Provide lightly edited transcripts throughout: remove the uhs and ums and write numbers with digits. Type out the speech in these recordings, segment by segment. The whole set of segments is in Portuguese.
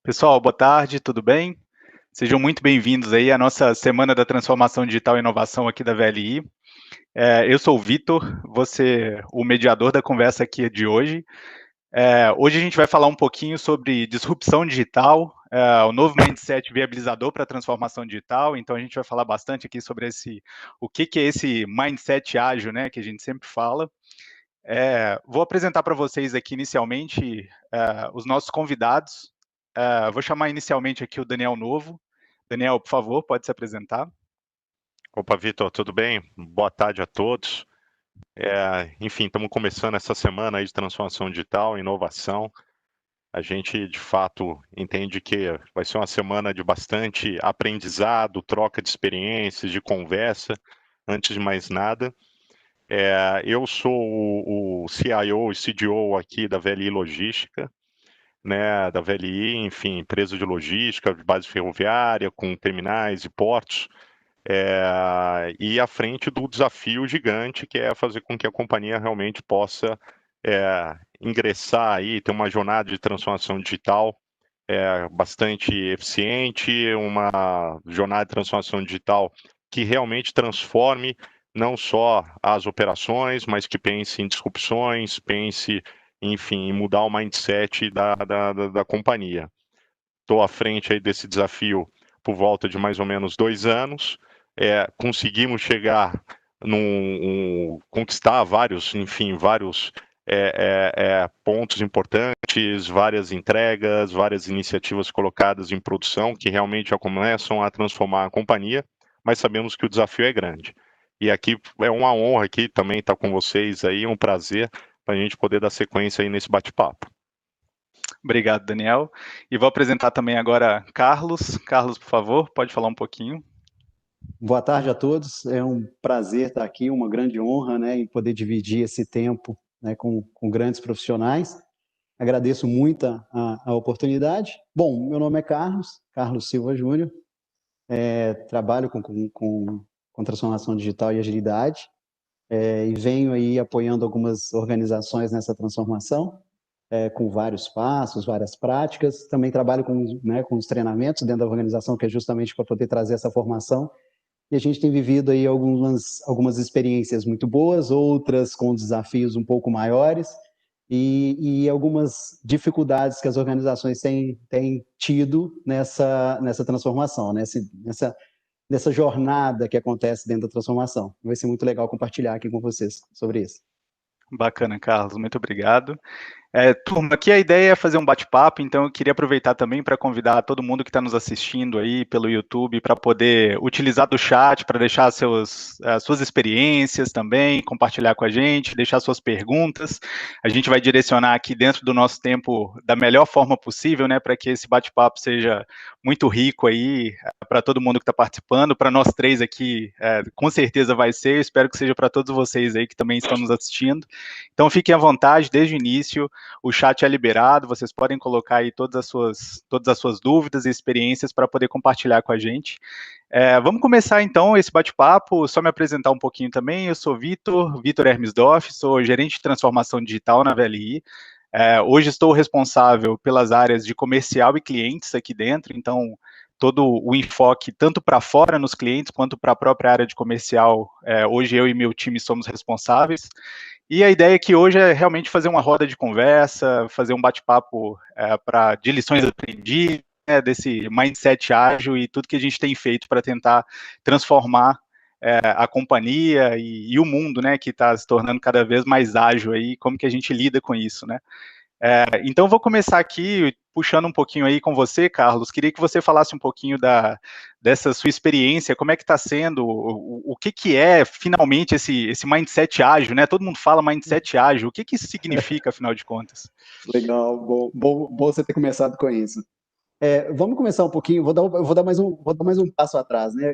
Pessoal, boa tarde, tudo bem? Sejam muito bem-vindos aí à nossa Semana da Transformação Digital e Inovação aqui da VLI. Eu sou o Vitor, vou ser o mediador da conversa aqui de hoje. Hoje a gente vai falar um pouquinho sobre disrupção digital, o novo mindset viabilizador para a transformação digital. Então a gente vai falar bastante aqui sobre o que é esse mindset ágil, né, que a gente sempre fala. Vou apresentar para vocês aqui inicialmente os nossos convidados. Vou chamar inicialmente aqui o Daniel Novo. Daniel, por favor, pode se apresentar. Opa, Vitor, tudo bem? Boa tarde a todos. Enfim, estamos começando essa semana aí de transformação digital, inovação. A gente, de fato, entende que vai ser uma semana de bastante aprendizado, troca de experiências, de conversa. Antes de mais nada, eu sou o CIO e CDO aqui da VLI Logística, né, da VLI, enfim, empresa de logística, de base ferroviária, com terminais e portos. E à frente do desafio gigante que é fazer com que a companhia realmente possa ingressar aí, ter uma jornada de transformação digital bastante eficiente, uma jornada de transformação digital que realmente transforme não só as operações, mas que pense em disrupções, pense, enfim, em mudar o mindset da companhia. Estou à frente aí desse desafio por volta de mais ou menos 2 anos. Conseguimos chegar conquistar vários pontos importantes, várias entregas, várias iniciativas colocadas em produção que realmente já começam a transformar a companhia, mas sabemos que o desafio é grande. E aqui é uma honra aqui também estar com vocês aí, um prazer para a gente poder dar sequência aí nesse bate-papo. Obrigado, Daniel. E vou apresentar também agora Carlos. Carlos, por favor, pode falar um pouquinho. Boa tarde a todos. É um prazer estar aqui, uma grande honra, né, em poder dividir esse tempo, né, com grandes profissionais. Agradeço muito a oportunidade. Bom, meu nome é Carlos Silva Júnior. Trabalho com transformação digital e agilidade, e venho aí apoiando algumas organizações nessa transformação, com vários passos, várias práticas. Também trabalho com os treinamentos dentro da organização, que é justamente para poder trazer essa formação. E a gente tem vivido aí algumas experiências muito boas, outras com desafios um pouco maiores e algumas dificuldades que as organizações têm tido nessa transformação, nessa jornada que acontece dentro da transformação. Vai ser muito legal compartilhar aqui com vocês sobre isso. Bacana, Carlos, muito obrigado. Turma, aqui a ideia é fazer um bate-papo, então eu queria aproveitar também para convidar todo mundo que está nos assistindo aí pelo YouTube para poder utilizar do chat para deixar as suas experiências também, compartilhar com a gente, deixar suas perguntas. A gente vai direcionar aqui dentro do nosso tempo da melhor forma possível, né, para que esse bate-papo seja muito rico aí para todo mundo que está participando, para nós três aqui, com certeza vai ser, eu espero que seja para todos vocês aí que também estão nos assistindo. Então fiquem à vontade desde o início. O chat é liberado, vocês podem colocar aí todas as suas dúvidas e experiências para poder compartilhar com a gente. Vamos começar então esse bate-papo, só me apresentar um pouquinho também. Eu sou Vitor Hermesdorf, sou gerente de transformação digital na VLI. Hoje estou responsável pelas áreas de comercial e clientes aqui dentro, então todo o enfoque, tanto para fora nos clientes, quanto para a própria área de comercial, hoje eu e meu time somos responsáveis. E a ideia aqui hoje é realmente fazer uma roda de conversa, fazer um bate-papo de lições aprendidas, né, desse mindset ágil e tudo que a gente tem feito para tentar transformar a companhia e o mundo, né, que está se tornando cada vez mais ágil aí, como que a gente lida com isso, né? Então, vou começar aqui puxando um pouquinho aí com você, Carlos. Queria que você falasse um pouquinho dessa sua experiência, como é que está sendo, o que é finalmente esse mindset ágil, né? Todo mundo fala mindset ágil, o que isso significa, afinal de contas? Legal, bom você ter começado com isso. Vamos começar um pouquinho, vou dar mais um passo atrás, né?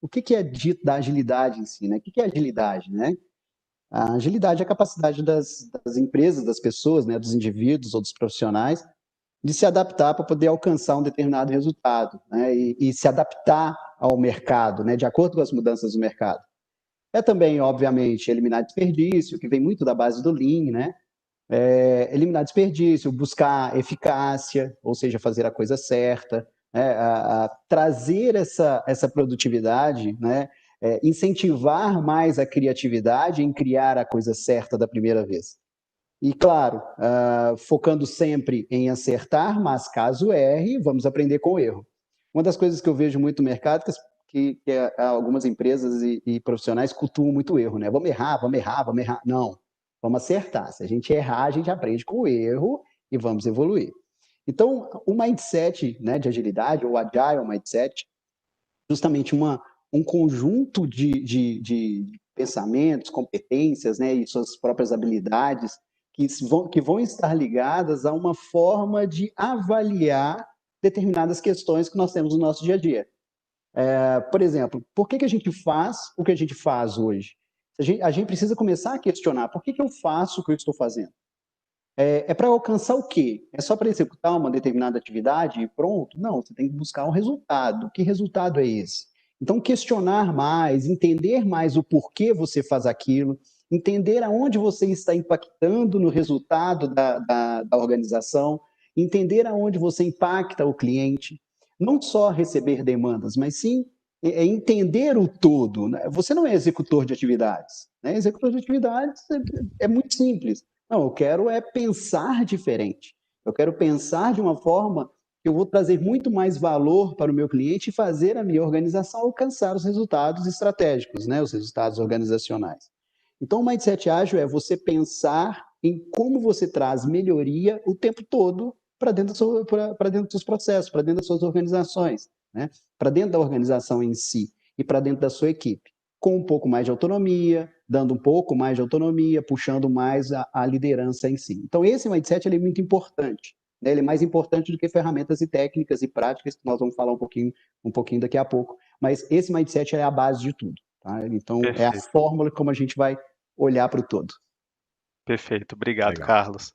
O que é dito da agilidade em si, né? O que é agilidade, né? A agilidade é a capacidade das empresas, das pessoas, né, dos indivíduos ou dos profissionais, de se adaptar para poder alcançar um determinado resultado, né, e se adaptar ao mercado, né, de acordo com as mudanças do mercado. É também, obviamente, eliminar desperdício, que vem muito da base do Lean, né, eliminar desperdício, buscar eficácia, ou seja, fazer a coisa certa, né? Trazer essa produtividade, né? Incentivar mais a criatividade em criar a coisa certa da primeira vez. E, claro, focando sempre em acertar, mas caso erre, vamos aprender com o erro. Uma das coisas que eu vejo muito no mercado que algumas empresas e profissionais cultuam muito o erro, né? Vamos errar, vamos errar, vamos errar. Não, vamos acertar. Se a gente errar, a gente aprende com o erro e vamos evoluir. Então, o mindset, né, de agilidade, ou agile mindset, justamente um conjunto de pensamentos, competências, né, e suas próprias habilidades que vão estar ligadas a uma forma de avaliar determinadas questões que nós temos no nosso dia a dia. Por exemplo, por que a gente faz o que a gente faz hoje? A gente precisa começar a questionar por que eu faço o que eu estou fazendo. Para alcançar o quê? É só para executar uma determinada atividade e pronto? Não, você tem que buscar um resultado. Que resultado é esse? Então, questionar mais, entender mais o porquê você faz aquilo, entender aonde você está impactando no resultado da organização, entender aonde você impacta o cliente. Não só receber demandas, mas sim entender o todo. Né? Você não é executor de atividades. Né? Executor de atividades é muito simples. Não, eu quero pensar diferente. Eu quero pensar de uma forma que eu vou trazer muito mais valor para o meu cliente e fazer a minha organização alcançar os resultados estratégicos, né? Os resultados organizacionais. Então, o mindset ágil é você pensar em como você traz melhoria o tempo todo para dentro dos seus processos, para dentro das suas organizações, né? Para dentro da organização em si e para dentro da sua equipe, com um pouco mais de autonomia, dando um pouco mais de autonomia, puxando mais a liderança em si. Então, esse mindset ele é muito importante. Né? Ele é mais importante do que ferramentas e técnicas e práticas, que nós vamos falar um pouquinho daqui a pouco. Mas esse mindset é a base de tudo. Tá? Então, é a fórmula como a gente vai olhar para o todo. Perfeito, obrigado, Carlos.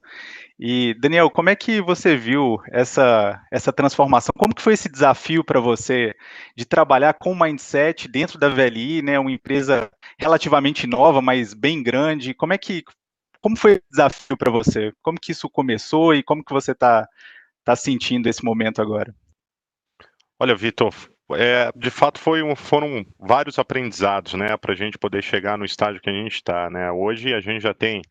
E, Daniel, como é que você viu essa transformação? Como que foi esse desafio para você de trabalhar com mindset dentro da VLI, né, uma empresa relativamente nova, mas bem grande? Como foi o desafio para você? Como que isso começou e como que você está sentindo esse momento agora? Olha, Vitor, de fato foram vários aprendizados, né, para a gente poder chegar no estágio que a gente está, né? Hoje a gente já tem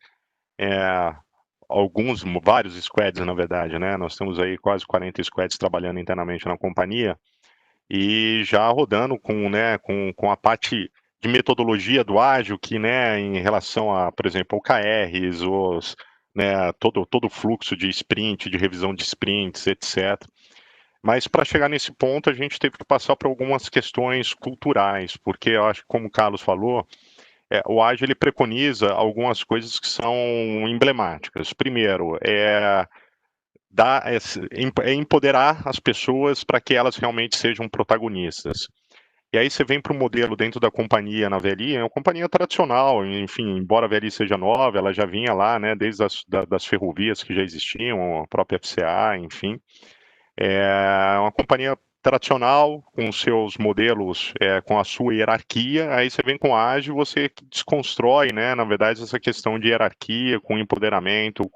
vários squads, na verdade, né? Nós temos aí quase 40 squads trabalhando internamente na companhia e já rodando com a parte de metodologia do ágil, que, né, em relação a, por exemplo, OKRs, todo o fluxo de sprint, de revisão de sprints, etc. Mas para chegar nesse ponto, a gente teve que passar por algumas questões culturais, porque eu acho que, como o Carlos falou, o ágil ele preconiza algumas coisas que são emblemáticas. Primeiro, empoderar as pessoas para que elas realmente sejam protagonistas. E aí você vem para o modelo dentro da companhia na VLI, é uma companhia tradicional, enfim, embora a VLI seja nova, ela já vinha lá, né, desde das ferrovias que já existiam, a própria FCA, enfim. É uma companhia tradicional, com seus modelos, com a sua hierarquia, aí você vem com a ágil, você desconstrói, né, na verdade, essa questão de hierarquia, com empoderamento,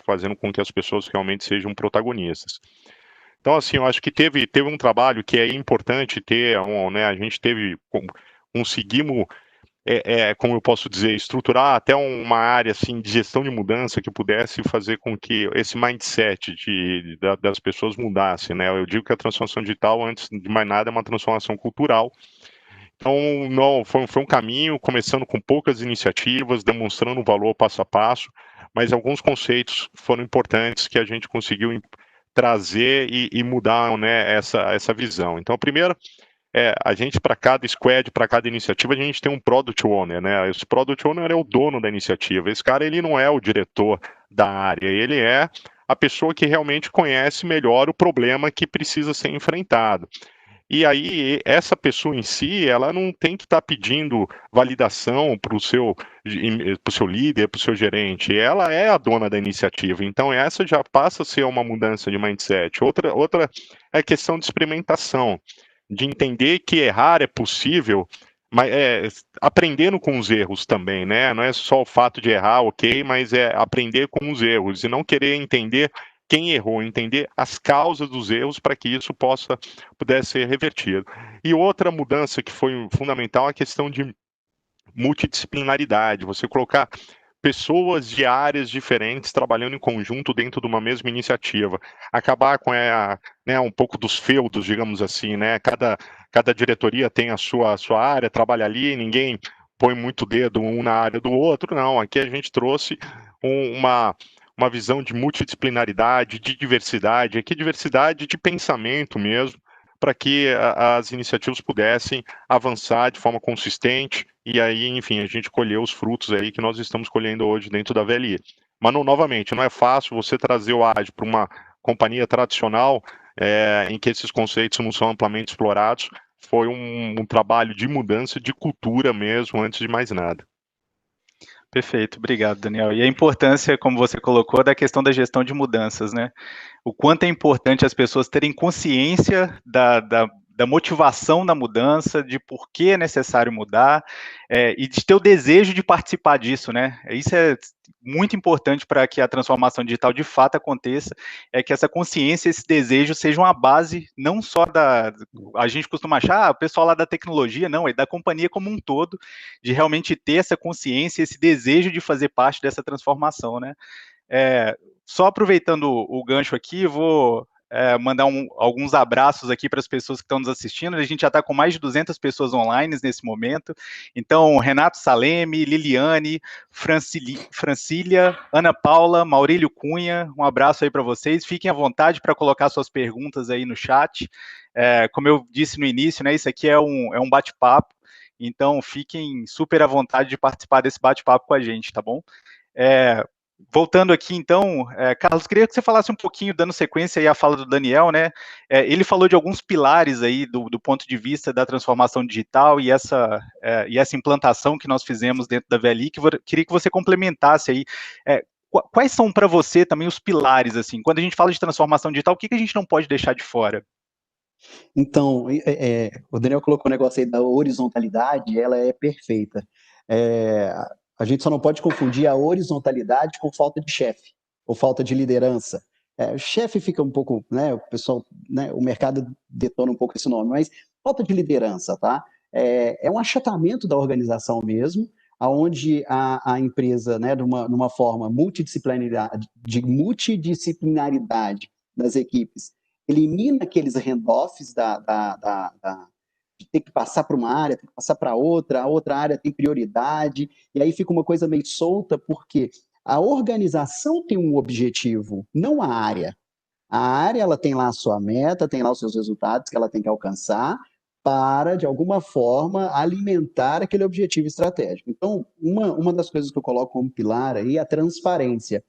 fazendo com que as pessoas realmente sejam protagonistas. Então, assim, eu acho que teve um trabalho que é importante ter, né, a gente conseguimos, como eu posso dizer, estruturar até uma área assim, de gestão de mudança que pudesse fazer com que esse mindset das pessoas mudasse, né? Eu digo que a transformação digital, antes de mais nada, é uma transformação cultural. Então, não, foi um caminho, começando com poucas iniciativas, demonstrando o valor passo a passo, mas alguns conceitos foram importantes que a gente conseguiu trazer e mudar, né, essa visão. Então, primeiro, a gente, para cada squad, para cada iniciativa, a gente tem um Product Owner, né? Esse Product Owner é o dono da iniciativa. Esse cara, ele não é o diretor da área, ele é a pessoa que realmente conhece melhor o problema que precisa ser enfrentado. E aí, essa pessoa em si, ela não tem que estar pedindo validação para o seu líder, para o seu gerente. Ela é a dona da iniciativa. Então, essa já passa a ser uma mudança de mindset. Outra é a questão de experimentação, de entender que errar é possível, mas aprendendo com os erros também, né? Não é só o fato de errar, ok, mas é aprender com os erros e não querer entender quem errou, entender as causas dos erros para que isso pudesse ser revertido. E outra mudança que foi fundamental é a questão de multidisciplinaridade, você colocar pessoas de áreas diferentes trabalhando em conjunto dentro de uma mesma iniciativa, acabar com né, um pouco dos feudos, digamos assim, né? Cada diretoria tem a sua área, trabalha ali, ninguém põe muito dedo um na área do outro, não. Aqui a gente trouxe uma visão de multidisciplinaridade, de diversidade, aqui diversidade de pensamento mesmo, para que as iniciativas pudessem avançar de forma consistente e aí, enfim, a gente colheu os frutos aí que nós estamos colhendo hoje dentro da VLI. Mas, novamente, não é fácil você trazer o ágil para uma companhia tradicional em que esses conceitos não são amplamente explorados. Foi um trabalho de mudança de cultura mesmo, antes de mais nada. Perfeito, obrigado, Daniel. E a importância, como você colocou, da questão da gestão de mudanças, né? O quanto é importante as pessoas terem consciência da motivação da mudança, de por que é necessário mudar, e de ter o desejo de participar disso, né? Isso é muito importante para que a transformação digital de fato aconteça, é que essa consciência, esse desejo sejam a base, não só a gente costuma achar, o pessoal lá da tecnologia, não, é da companhia como um todo, de realmente ter essa consciência, esse desejo de fazer parte dessa transformação, né? Só aproveitando o gancho aqui, vou mandar alguns abraços aqui para as pessoas que estão nos assistindo. A gente já está com mais de 200 pessoas online nesse momento. Então, Renato Saleme, Liliane, Francília, Ana Paula, Maurílio Cunha, um abraço aí para vocês. Fiquem à vontade para colocar suas perguntas aí no chat. Como eu disse no início, né, isso aqui é um bate-papo, então fiquem super à vontade de participar desse bate-papo com a gente, tá bom? Voltando aqui, então, Carlos, queria que você falasse um pouquinho, dando sequência aí à fala do Daniel, né? Ele falou de alguns pilares aí do ponto de vista da transformação digital e essa implantação que nós fizemos dentro da VLI, que queria que você complementasse aí. Quais são para você também os pilares, assim? Quando a gente fala de transformação digital, o que a gente não pode deixar de fora? Então, o Daniel colocou o negócio aí da horizontalidade, ela é perfeita. A gente só não pode confundir a horizontalidade com falta de chefe, ou falta de liderança. O chefe fica um pouco, né, o pessoal, né, o mercado detona um pouco esse nome, mas falta de liderança, tá? É um achatamento da organização mesmo, aonde a empresa, né, numa forma multidisciplinaridade das equipes, elimina aqueles handoffs de ter que passar para uma área, ter que passar para outra, a outra área tem prioridade, e aí fica uma coisa meio solta, porque a organização tem um objetivo, não a área. A área ela tem lá a sua meta, tem lá os seus resultados que ela tem que alcançar para, de alguma forma, alimentar aquele objetivo estratégico. Então, uma das coisas que eu coloco como pilar aí é a transparência.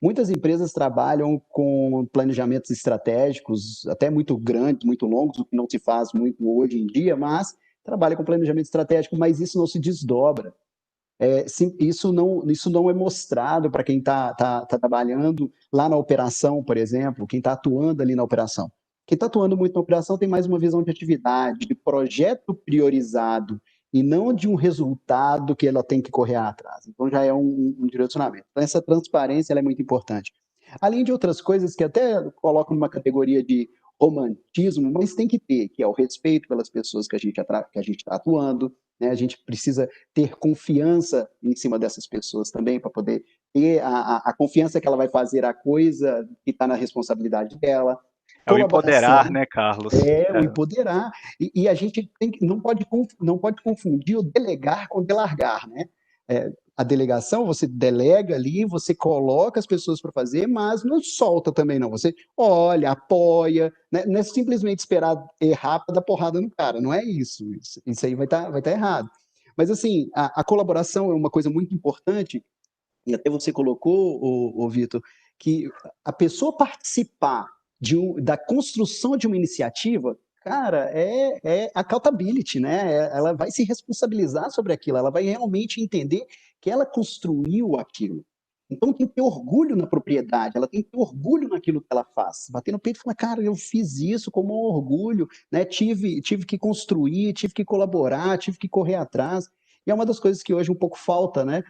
Muitas empresas trabalham com planejamentos estratégicos, até muito grandes, muito longos, o que não se faz muito hoje em dia, mas trabalha com planejamento estratégico, mas isso não se desdobra. Isso não é mostrado para quem está trabalhando lá na operação, por exemplo, quem está atuando ali na operação. Quem está atuando muito na operação tem mais uma visão de atividade, de projeto priorizado, e não de um resultado que ela tem que correr atrás. Então já é um direcionamento. Então essa transparência ela é muito importante. Além de outras coisas que até colocam numa categoria de romantismo, mas tem que ter, que é o respeito pelas pessoas que a gente está atuando, né? A gente precisa ter confiança em cima dessas pessoas também, para poder ter a confiança que ela vai fazer a coisa que está na responsabilidade dela. É o empoderar, né, Carlos? O empoderar. E a gente não pode confundir o delegar com o delargar, né? A delegação, você delega ali, você coloca as pessoas para fazer, mas não solta também, não. Você olha, apoia, né? Não é simplesmente esperar errar para dar porrada no cara, não é isso. Isso aí vai tá errado. Mas, assim, a colaboração é uma coisa muito importante, e até você colocou, o Vitor, que a pessoa participar da construção de uma iniciativa, cara, é accountability, né? Ela vai se responsabilizar sobre aquilo, ela vai realmente entender que ela construiu aquilo. Então tem que ter orgulho na propriedade, ela tem que ter orgulho naquilo que ela faz. Bater no peito e falar, cara, eu fiz isso com um orgulho, né? Tive que construir, tive que colaborar, tive que correr atrás. E é uma das coisas que hoje um pouco falta, né?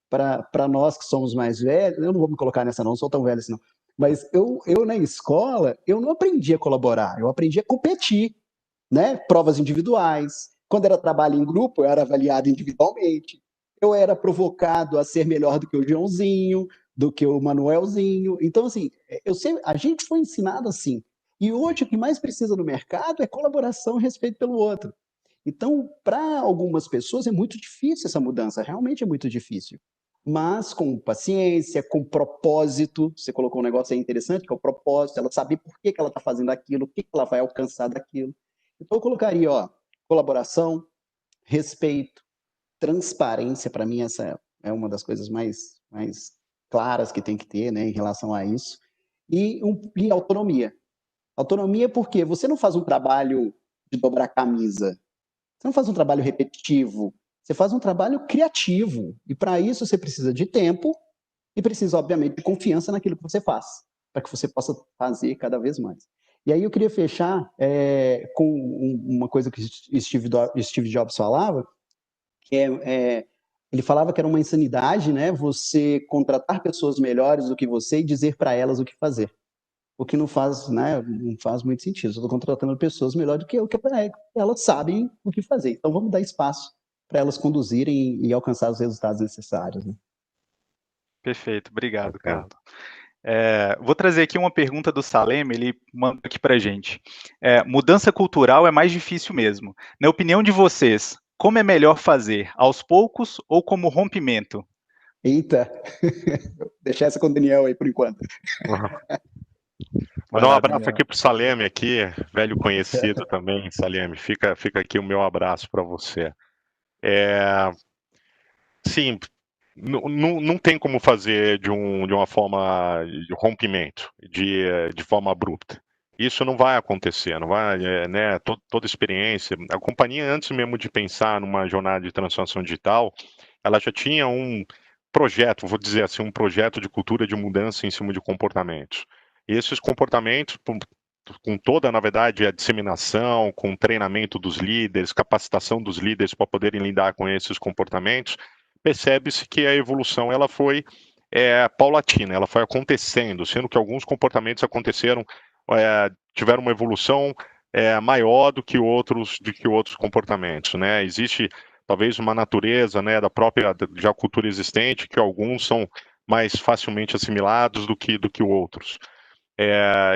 Para nós que somos mais velhos, eu não vou me colocar nessa não sou tão velho assim não, mas eu na escola, eu não aprendi a colaborar, eu aprendi a competir, né? Provas individuais. Quando era trabalho em grupo, eu era avaliado individualmente. Eu era provocado a ser melhor do que o Joãozinho, do que o Manuelzinho. Então, assim, a gente foi ensinado assim. E hoje o que mais precisa no mercado é colaboração e respeito pelo outro. Então, para algumas pessoas é muito difícil essa mudança, realmente é muito difícil. Mas com paciência, com propósito, você colocou um negócio aí interessante, que é o propósito, ela saber por que ela está fazendo aquilo, o que ela vai alcançar daquilo. Então, eu colocaria, colaboração, respeito, transparência, para mim essa é uma das coisas mais claras que tem que ter, né, em relação a isso, e autonomia. Autonomia porque você não faz um trabalho de dobrar camisa, você não faz um trabalho repetitivo, você faz um trabalho criativo, e para isso você precisa de tempo e precisa, obviamente, de confiança naquilo que você faz, para que você possa fazer cada vez mais. E aí eu queria fechar com uma coisa que Steve Jobs falava, que ele falava que era uma insanidade, né, você contratar pessoas melhores do que você e dizer para elas o que fazer. O que não faz, né, não faz muito sentido. Eu estou contratando pessoas melhores do que eu, que elas sabem o que fazer. Então vamos dar espaço para elas conduzirem e alcançar os resultados necessários. Né? Perfeito, obrigado, Carlos. Vou trazer aqui uma pergunta do Salem, ele manda aqui para a gente. Mudança cultural é mais difícil mesmo. Na opinião de vocês, como é melhor fazer, aos poucos ou como rompimento? Eita, deixar essa com o Daniel aí por enquanto. Mandar um abraço aqui pro Saleme aqui, velho conhecido também, Saleme. Fica aqui o meu abraço para você. Sim, não tem como fazer de uma forma de rompimento, de forma abrupta. Isso não vai acontecer, não vai, né? Toda experiência, a companhia antes mesmo de pensar numa jornada de transformação digital, ela já tinha um projeto, vou dizer assim, um projeto de cultura de mudança em cima de comportamentos. E esses comportamentos, com toda, na verdade, a disseminação, com o treinamento dos líderes, capacitação dos líderes para poderem lidar com esses comportamentos, percebe-se que a evolução ela foi paulatina, ela foi acontecendo, sendo que alguns comportamentos aconteceram, tiveram uma evolução maior do que outros comportamentos, né? Existe talvez uma natureza, né, da própria já cultura existente, que alguns são mais facilmente assimilados do que outros.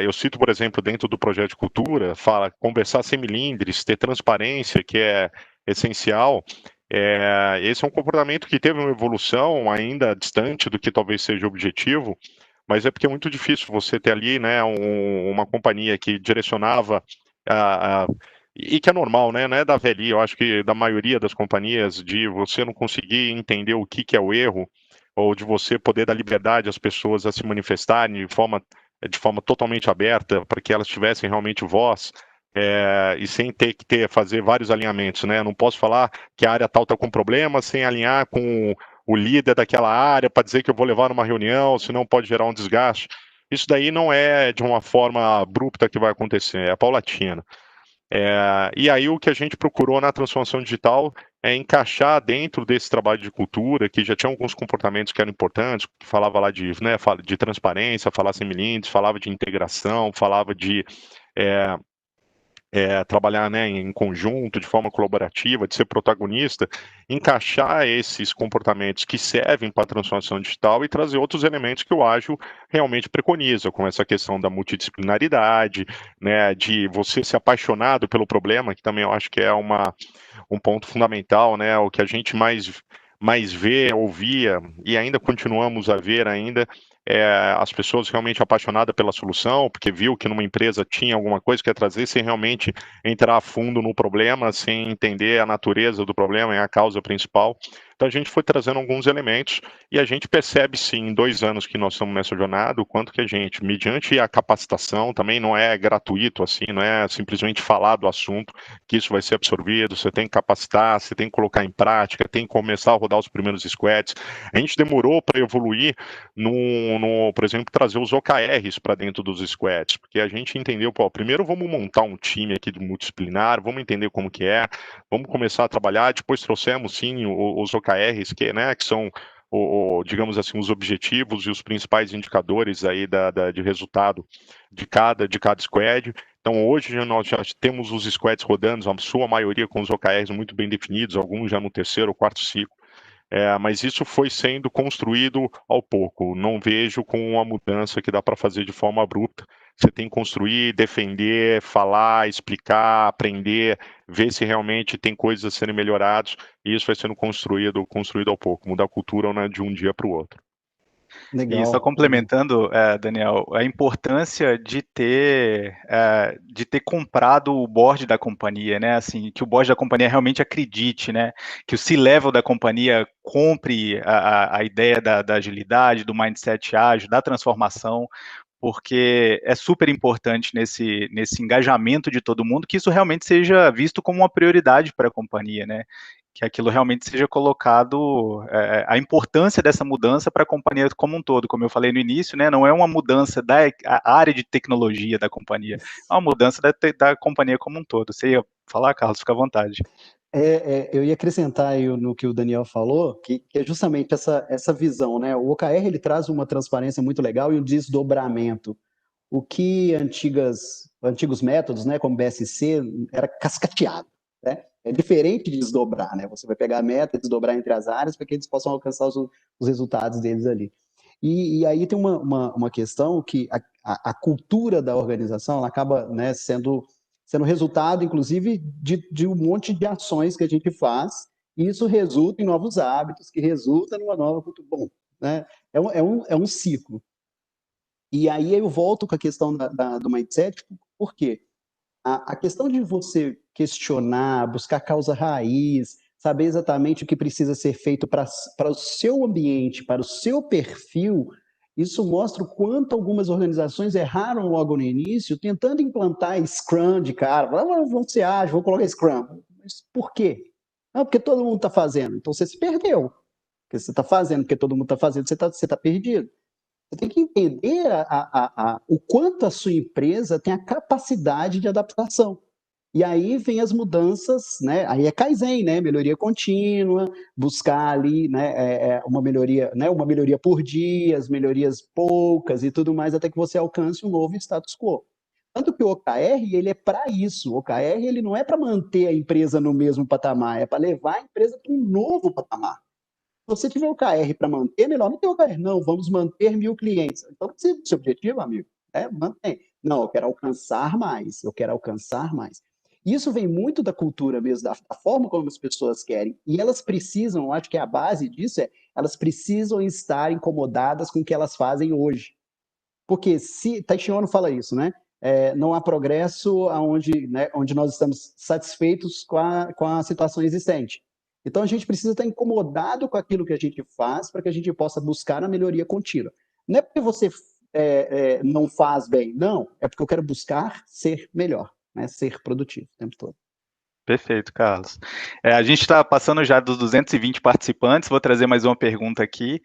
Eu cito, por exemplo, dentro do projeto de cultura, fala conversar sem milindres, ter transparência, que é essencial. Esse é um comportamento que teve uma evolução ainda distante do que talvez seja o objetivo, mas é porque é muito difícil você ter ali, né, uma companhia que direcionava e que é normal, né? Não é da velhice, eu acho que da maioria das companhias, de você não conseguir entender o que é o erro, ou de você poder dar liberdade às pessoas a se manifestarem de forma totalmente aberta, para que elas tivessem realmente voz, e sem ter que fazer vários alinhamentos, né? Não posso falar que a área tal está com problema sem alinhar com o líder daquela área para dizer que eu vou levar numa reunião, senão pode gerar um desgaste. Isso daí não é de uma forma abrupta que vai acontecer, é paulatina. E aí o que a gente procurou na transformação digital é encaixar dentro desse trabalho de cultura, que já tinha alguns comportamentos que eram importantes, que falava lá de transparência, falava sem milindres, falava de integração, falava de trabalhar, né, em conjunto, de forma colaborativa, de ser protagonista, encaixar esses comportamentos que servem para a transformação digital e trazer outros elementos que o ágil realmente preconiza, como essa questão da multidisciplinaridade, né, de você ser apaixonado pelo problema, que também eu acho que é um ponto fundamental, né, o que a gente mais vê, ouvia e ainda continuamos a ver ainda, as pessoas realmente apaixonadas pela solução, porque viu que numa empresa tinha alguma coisa que ia trazer, sem realmente entrar a fundo no problema, sem entender a natureza do problema e a causa principal. Então a gente foi trazendo alguns elementos e a gente percebe sim, em 2 anos que nós estamos nessa jornada, o quanto que a gente, mediante a capacitação, também não é gratuito assim, não é simplesmente falar do assunto, que isso vai ser absorvido, você tem que capacitar, você tem que colocar em prática, tem que começar a rodar os primeiros squads. A gente demorou para evoluir por exemplo, trazer os OKRs para dentro dos squads, porque a gente entendeu, primeiro vamos montar um time aqui de multidisciplinar, vamos entender como que é, vamos começar a trabalhar, depois trouxemos sim os OKRs, que são digamos assim, os objetivos e os principais indicadores aí de resultado de cada squad. Então, hoje nós já temos os squads rodando, a sua maioria com os OKRs muito bem definidos, alguns já no terceiro ou quarto ciclo. Mas isso foi sendo construído ao pouco. Não vejo com uma mudança que dá para fazer de forma abrupta. Você tem que construir, defender, falar, explicar, aprender, ver se realmente tem coisas a serem melhoradas, e isso vai sendo construído ao pouco. Mudar a cultura não é de um dia para o outro. E só complementando, Daniel, a importância de ter comprado o board da companhia, né? Assim, que o board da companhia realmente acredite, né? Que o C-level da companhia compre a ideia da agilidade, do mindset ágil, da transformação, porque é super importante nesse engajamento de todo mundo que isso realmente seja visto como uma prioridade para a companhia, né? Que aquilo realmente seja colocado, a importância dessa mudança para a companhia como um todo, como eu falei no início, né? Não é uma mudança da área de tecnologia da companhia, é uma mudança da companhia como um todo. Você ia falar, Carlos? Fica à vontade. Eu ia acrescentar aí no que o Daniel falou, que é justamente essa visão, né? O OKR ele traz uma transparência muito legal e um desdobramento. O que antigos métodos, né, como BSC, era cascateado, né? É diferente de desdobrar, né? Você vai pegar a meta, desdobrar entre as áreas para que eles possam alcançar os resultados deles ali. E aí tem uma questão que a cultura da organização ela acaba, né, sendo resultado, inclusive, de um monte de ações que a gente faz, e isso resulta em novos hábitos, que resulta numa nova cultura. Bom, né? É um ciclo. E aí eu volto com a questão do mindset, por quê? A questão de você questionar, buscar causa raiz, saber exatamente o que precisa ser feito para o seu ambiente, para o seu perfil, isso mostra o quanto algumas organizações erraram logo no início, tentando implantar Scrum de cara. Vamos ser ágil, vamos colocar Scrum. Mas por quê? Não, porque todo mundo está fazendo. Então você se perdeu. Porque você está fazendo, porque todo mundo está fazendo, você tá perdido. Você tem que entender o quanto a sua empresa tem a capacidade de adaptação. E aí vem as mudanças, né? Aí é Kaizen, né? Melhoria contínua, buscar ali, né? Uma melhoria por dia, as melhorias poucas e tudo mais, até que você alcance um novo status quo. Tanto que o OKR, ele é para isso. O OKR, ele não é para manter a empresa no mesmo patamar, é para levar a empresa para um novo patamar. Se você tiver o KR para manter, melhor não ter o KR. Não, vamos manter 1.000 clientes. Então, seu objetivo, amigo, mantém. Não, eu quero alcançar mais, eu quero alcançar mais. Isso vem muito da cultura mesmo, da forma como as pessoas querem. E elas precisam, eu acho que a base disso elas precisam estar incomodadas com o que elas fazem hoje. Porque se, Taixiano fala isso, né? Não há progresso onde nós estamos satisfeitos com a situação existente. Então, a gente precisa estar incomodado com aquilo que a gente faz para que a gente possa buscar a melhoria contínua. Não é porque você não faz bem, não. É porque eu quero buscar ser melhor, né? Ser produtivo o tempo todo. Perfeito, Carlos. A gente está passando já dos 220 participantes, vou trazer mais uma pergunta aqui.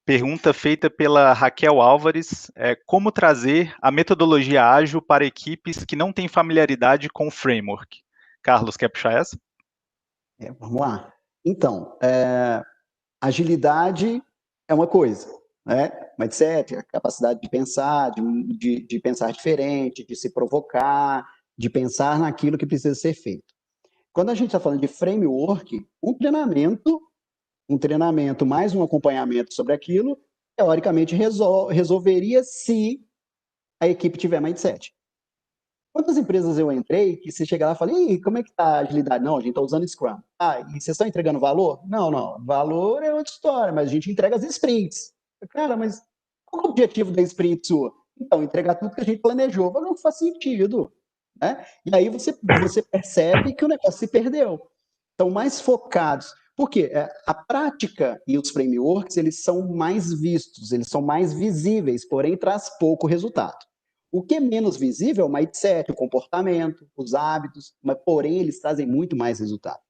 Pergunta feita pela Raquel Álvares, como trazer a metodologia ágil para equipes que não têm familiaridade com o framework? Carlos, quer puxar essa? Vamos lá. Então, agilidade é uma coisa, né? Mindset, a capacidade de pensar, de pensar diferente, de se provocar, de pensar naquilo que precisa ser feito. Quando a gente está falando de framework, um treinamento mais um acompanhamento sobre aquilo, teoricamente resolveria se a equipe tiver mindset. Quantas empresas eu entrei que você chega lá e fala, e como é que tá a agilidade? Não, a gente está usando Scrum. E vocês estão entregando valor? Não, valor é outra história, mas a gente entrega as sprints. Cara, mas qual é o objetivo da sprint sua? Então, entregar tudo que a gente planejou. Mas não faz sentido, né? E aí você percebe que o negócio se perdeu. Estão mais focados. Por quê? A prática e os frameworks, eles são mais vistos, eles são mais visíveis, porém traz pouco resultado. O que é menos visível é o mindset, o comportamento, os hábitos, mas porém eles trazem muito mais resultado.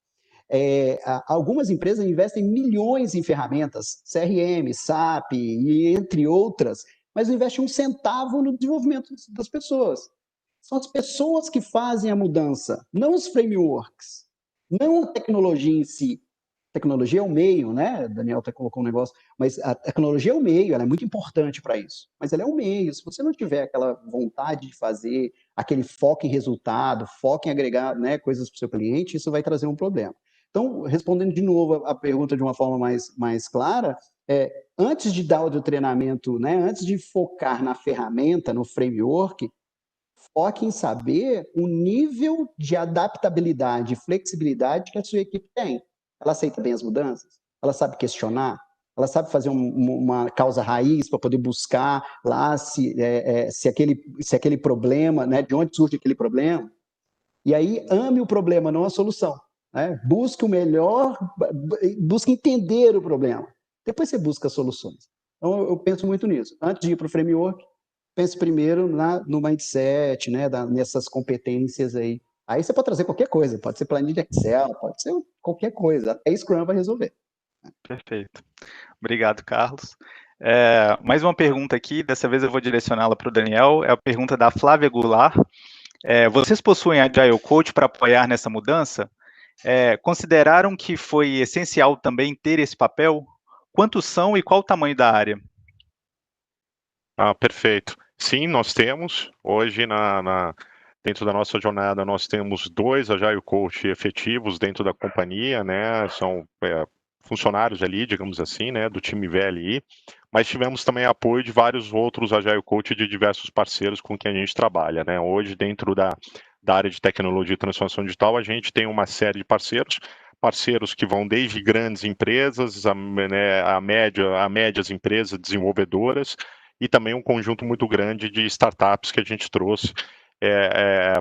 Algumas empresas investem milhões em ferramentas, CRM, SAP e entre outras, mas não investem um centavo no desenvolvimento das pessoas. São as pessoas que fazem a mudança, não os frameworks, não a tecnologia em si. A tecnologia é o meio, né? Daniel até colocou um negócio, mas a tecnologia é o meio, ela é muito importante para isso. Mas ela é o meio. Se você não tiver aquela vontade de fazer, aquele foco em resultado, foco em agregar, né, coisas para o seu cliente, isso vai trazer um problema. Então, respondendo de novo a pergunta de uma forma mais clara, antes de dar o treinamento, né, antes de focar na ferramenta, no framework, foque em saber o nível de adaptabilidade e flexibilidade que a sua equipe tem. Ela aceita bem as mudanças? Ela sabe questionar? Ela sabe fazer uma causa raiz para poder buscar lá se aquele problema, né, de onde surge aquele problema? E aí, ame o problema, não a solução. Né? Busque o melhor, busque entender o problema. Depois você busca soluções. Então, eu penso muito nisso. Antes de ir para o framework, pense primeiro no mindset, né, nessas competências aí. Aí você pode trazer qualquer coisa, pode ser planilha de Excel, pode ser qualquer coisa, até Scrum vai resolver. Perfeito. Obrigado, Carlos. Mais uma pergunta aqui, dessa vez eu vou direcioná-la para o Daniel, é a pergunta da Flávia Goulart. Vocês possuem Agile Coach para apoiar nessa mudança? Consideraram que foi essencial também ter esse papel? Quantos são e qual o tamanho da área? Perfeito. Sim, nós temos. Hoje, dentro da nossa jornada, nós temos 2 Agile Coach efetivos dentro da companhia, né? São funcionários ali, digamos assim, né, do time VLI, mas tivemos também apoio de vários outros Agile Coach de diversos parceiros com quem a gente trabalha, né? Hoje, dentro da área de tecnologia e transformação digital, a gente tem uma série de parceiros que vão desde grandes empresas a médias empresas desenvolvedoras, e também um conjunto muito grande de startups que a gente trouxe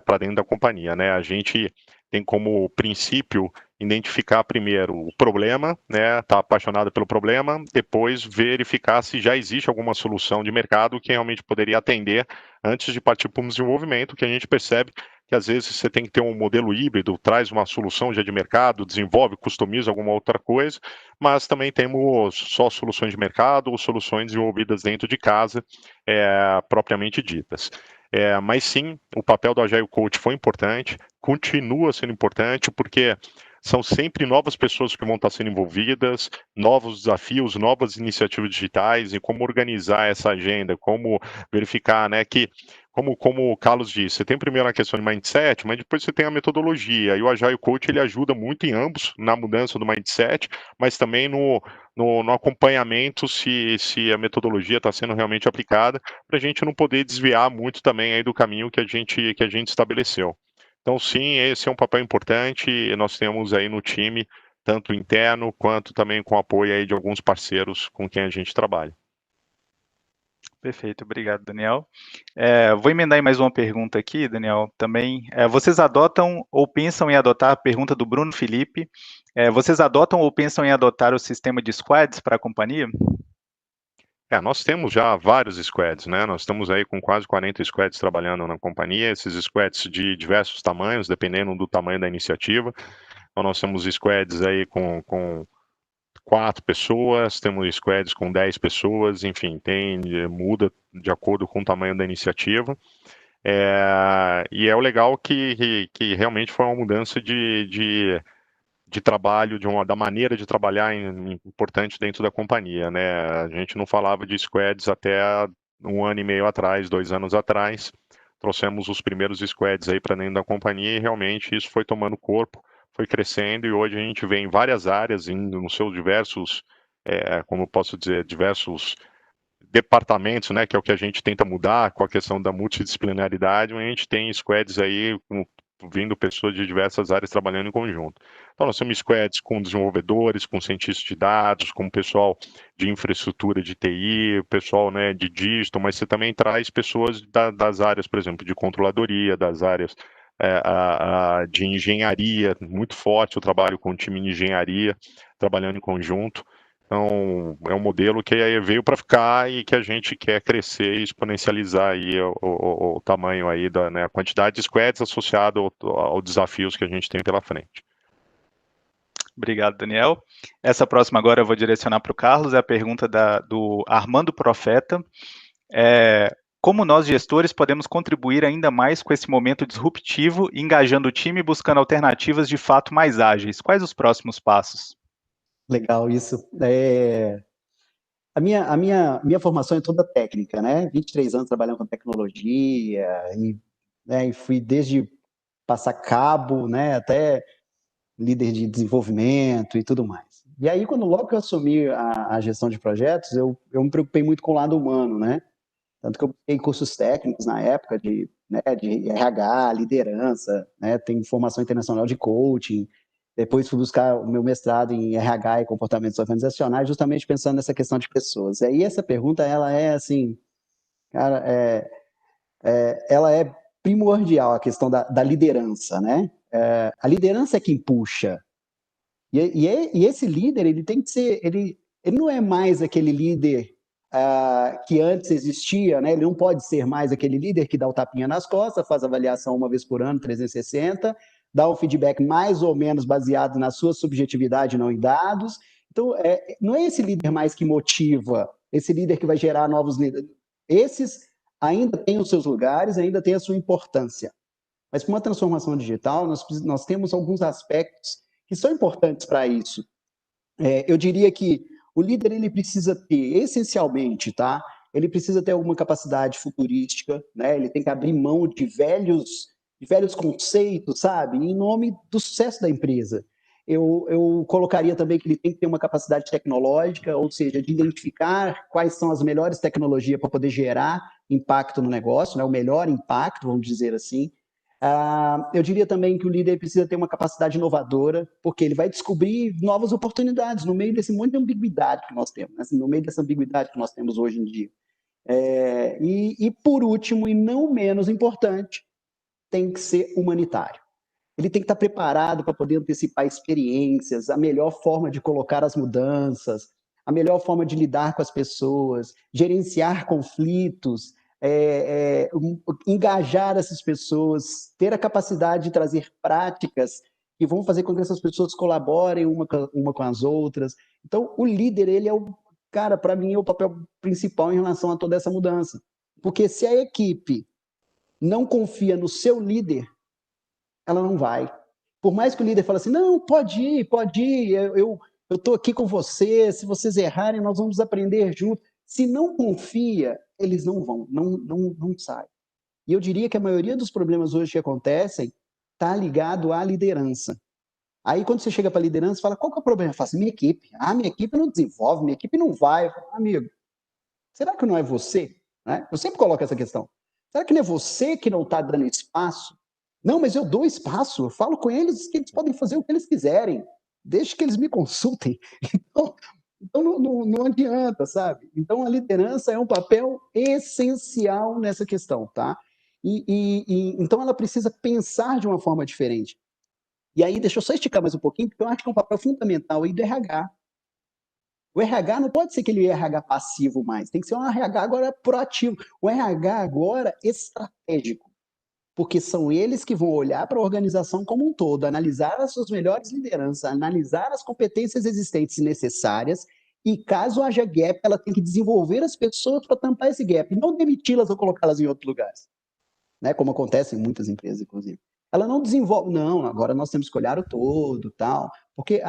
para dentro da companhia, né? A gente tem como princípio identificar primeiro o problema, né? Tá apaixonado pelo problema, depois verificar se já existe alguma solução de mercado que realmente poderia atender antes de partir para um desenvolvimento, que a gente percebe que às vezes você tem que ter um modelo híbrido, traz uma solução já de mercado, desenvolve, customiza alguma outra coisa, mas também temos só soluções de mercado ou soluções desenvolvidas dentro de casa, propriamente ditas. Mas sim, o papel do Agile Coach foi importante, continua sendo importante, porque são sempre novas pessoas que vão estar sendo envolvidas, novos desafios, novas iniciativas digitais, e como organizar essa agenda, como verificar, né, que como o Carlos disse, você tem primeiro a questão de mindset, mas depois você tem a metodologia, e o Agile Coach ele ajuda muito em ambos, na mudança do mindset, mas também no acompanhamento se a metodologia está sendo realmente aplicada, para a gente não poder desviar muito também aí do caminho que a gente estabeleceu. Então, sim, esse é um papel importante, e nós temos aí no time, tanto interno, quanto também com apoio aí de alguns parceiros com quem a gente trabalha. Perfeito, obrigado, Daniel. Vou emendar em mais uma pergunta aqui, Daniel, também. Vocês adotam ou pensam em adotar a pergunta do Bruno Felipe? Vocês adotam ou pensam em adotar o sistema de squads para a companhia? Nós temos já vários squads, né? Nós estamos aí com quase 40 squads trabalhando na companhia, esses squads de diversos tamanhos, dependendo do tamanho da iniciativa. Então, nós temos squads aí com 4 pessoas, temos squads com 10 pessoas, enfim, muda de acordo com o tamanho da iniciativa. E é o legal que realmente foi uma mudança de trabalho, da maneira de trabalhar importante dentro da companhia, né? A gente não falava de squads até 1 ano e meio atrás, 2 anos atrás. Trouxemos os primeiros squads aí para dentro da companhia, e realmente isso foi tomando corpo, foi crescendo, e hoje a gente vê em várias áreas, nos seus diversos, como eu posso dizer, diversos departamentos, né, que é o que a gente tenta mudar com a questão da multidisciplinaridade, a gente tem squads aí vindo pessoas de diversas áreas trabalhando em conjunto. Então, nós temos squads com desenvolvedores, com cientistas de dados, com pessoal de infraestrutura de TI, pessoal, né, de digital, mas você também traz pessoas das áreas, por exemplo, de controladoria, das áreas de engenharia, muito forte o trabalho com o time de engenharia, trabalhando em conjunto. Então, é um modelo que veio para ficar e que a gente quer crescer e exponencializar aí o tamanho aí a quantidade de squads associado aos desafios que a gente tem pela frente. Obrigado, Daniel. Essa próxima agora eu vou direcionar para o Carlos, é a pergunta do Armando Profeta. Como nós, gestores, podemos contribuir ainda mais com esse momento disruptivo, engajando o time e buscando alternativas de fato mais ágeis? Quais os próximos passos? Legal, isso. A minha formação é toda técnica, né? 23 anos trabalhando com tecnologia e fui desde passar cabo, né, até líder de desenvolvimento e tudo mais. E aí, logo que eu assumi a gestão de projetos, eu me preocupei muito com o lado humano, né? Tanto que eu peguei cursos técnicos na época de RH, liderança, né? Tem formação internacional de coaching. Depois fui buscar o meu mestrado em RH e comportamentos organizacionais, justamente pensando nessa questão de pessoas. E aí essa pergunta, ela é assim, cara, ela é primordial, a questão da liderança, né? A liderança é quem puxa. E esse líder, ele tem que ser, ele não é mais aquele líder que antes existia, né? Ele não pode ser mais aquele líder que dá o tapinha nas costas, faz avaliação uma vez por ano, 360, dá um feedback mais ou menos baseado na sua subjetividade, não em dados. Então, não é esse líder mais que motiva, esse líder que vai gerar novos líderes. Esses ainda têm os seus lugares, ainda têm a sua importância. Mas com uma transformação digital, nós temos alguns aspectos que são importantes para isso. Eu diria que o líder, ele precisa ter, essencialmente, tá? Ele precisa ter alguma capacidade futurística, né? Ele tem que abrir mão de velhos conceitos, sabe? Em nome do sucesso da empresa. Eu colocaria também que ele tem que ter uma capacidade tecnológica, ou seja, de identificar quais são as melhores tecnologias para poder gerar impacto no negócio, né? O melhor impacto, vamos dizer assim. Eu diria também que o líder precisa ter uma capacidade inovadora, porque ele vai descobrir novas oportunidades no meio desse monte de ambiguidade que nós temos, né? Assim, no meio dessa ambiguidade que nós temos hoje em dia. E por último, e não menos importante, tem que ser humanitário. Ele tem que estar preparado para poder antecipar experiências, a melhor forma de colocar as mudanças, a melhor forma de lidar com as pessoas, gerenciar conflitos, engajar essas pessoas, ter a capacidade de trazer práticas que vão fazer com que essas pessoas colaborem uma com as outras. Então, o líder, ele é cara, para mim, é o papel principal em relação a toda essa mudança. Porque se a equipe não confia no seu líder, ela não vai. Por mais que o líder fale assim, não, pode ir, eu estou aqui com você, se vocês errarem, nós vamos aprender juntos. Se não confia, eles não vão, não saem. E eu diria que a maioria dos problemas hoje que acontecem está ligado à liderança. Aí quando você chega para a liderança, fala, qual que é o problema? Eu falo assim, minha equipe não desenvolve, minha equipe não vai. Eu falo, amigo, será que não é você? Né? Eu sempre coloco essa questão. Será que não é você que não está dando espaço? Não, mas eu dou espaço, eu falo com eles que eles podem fazer o que eles quiserem, desde que eles me consultem. Então não adianta, sabe? Então a liderança é um papel essencial nessa questão, tá? Então ela precisa pensar de uma forma diferente. E aí, deixa eu só esticar mais um pouquinho, porque eu acho que é um papel fundamental aí do RH. O RH não pode ser aquele RH passivo mais, tem que ser um RH agora proativo. O RH agora estratégico, porque são eles que vão olhar para a organização como um todo, analisar as suas melhores lideranças, analisar as competências existentes e necessárias, e caso haja gap, ela tem que desenvolver as pessoas para tampar esse gap, e não demiti-las ou colocá-las em outros lugares, né? Como acontece em muitas empresas, inclusive. Ela não desenvolve, não, agora nós temos que olhar o todo, tal, porque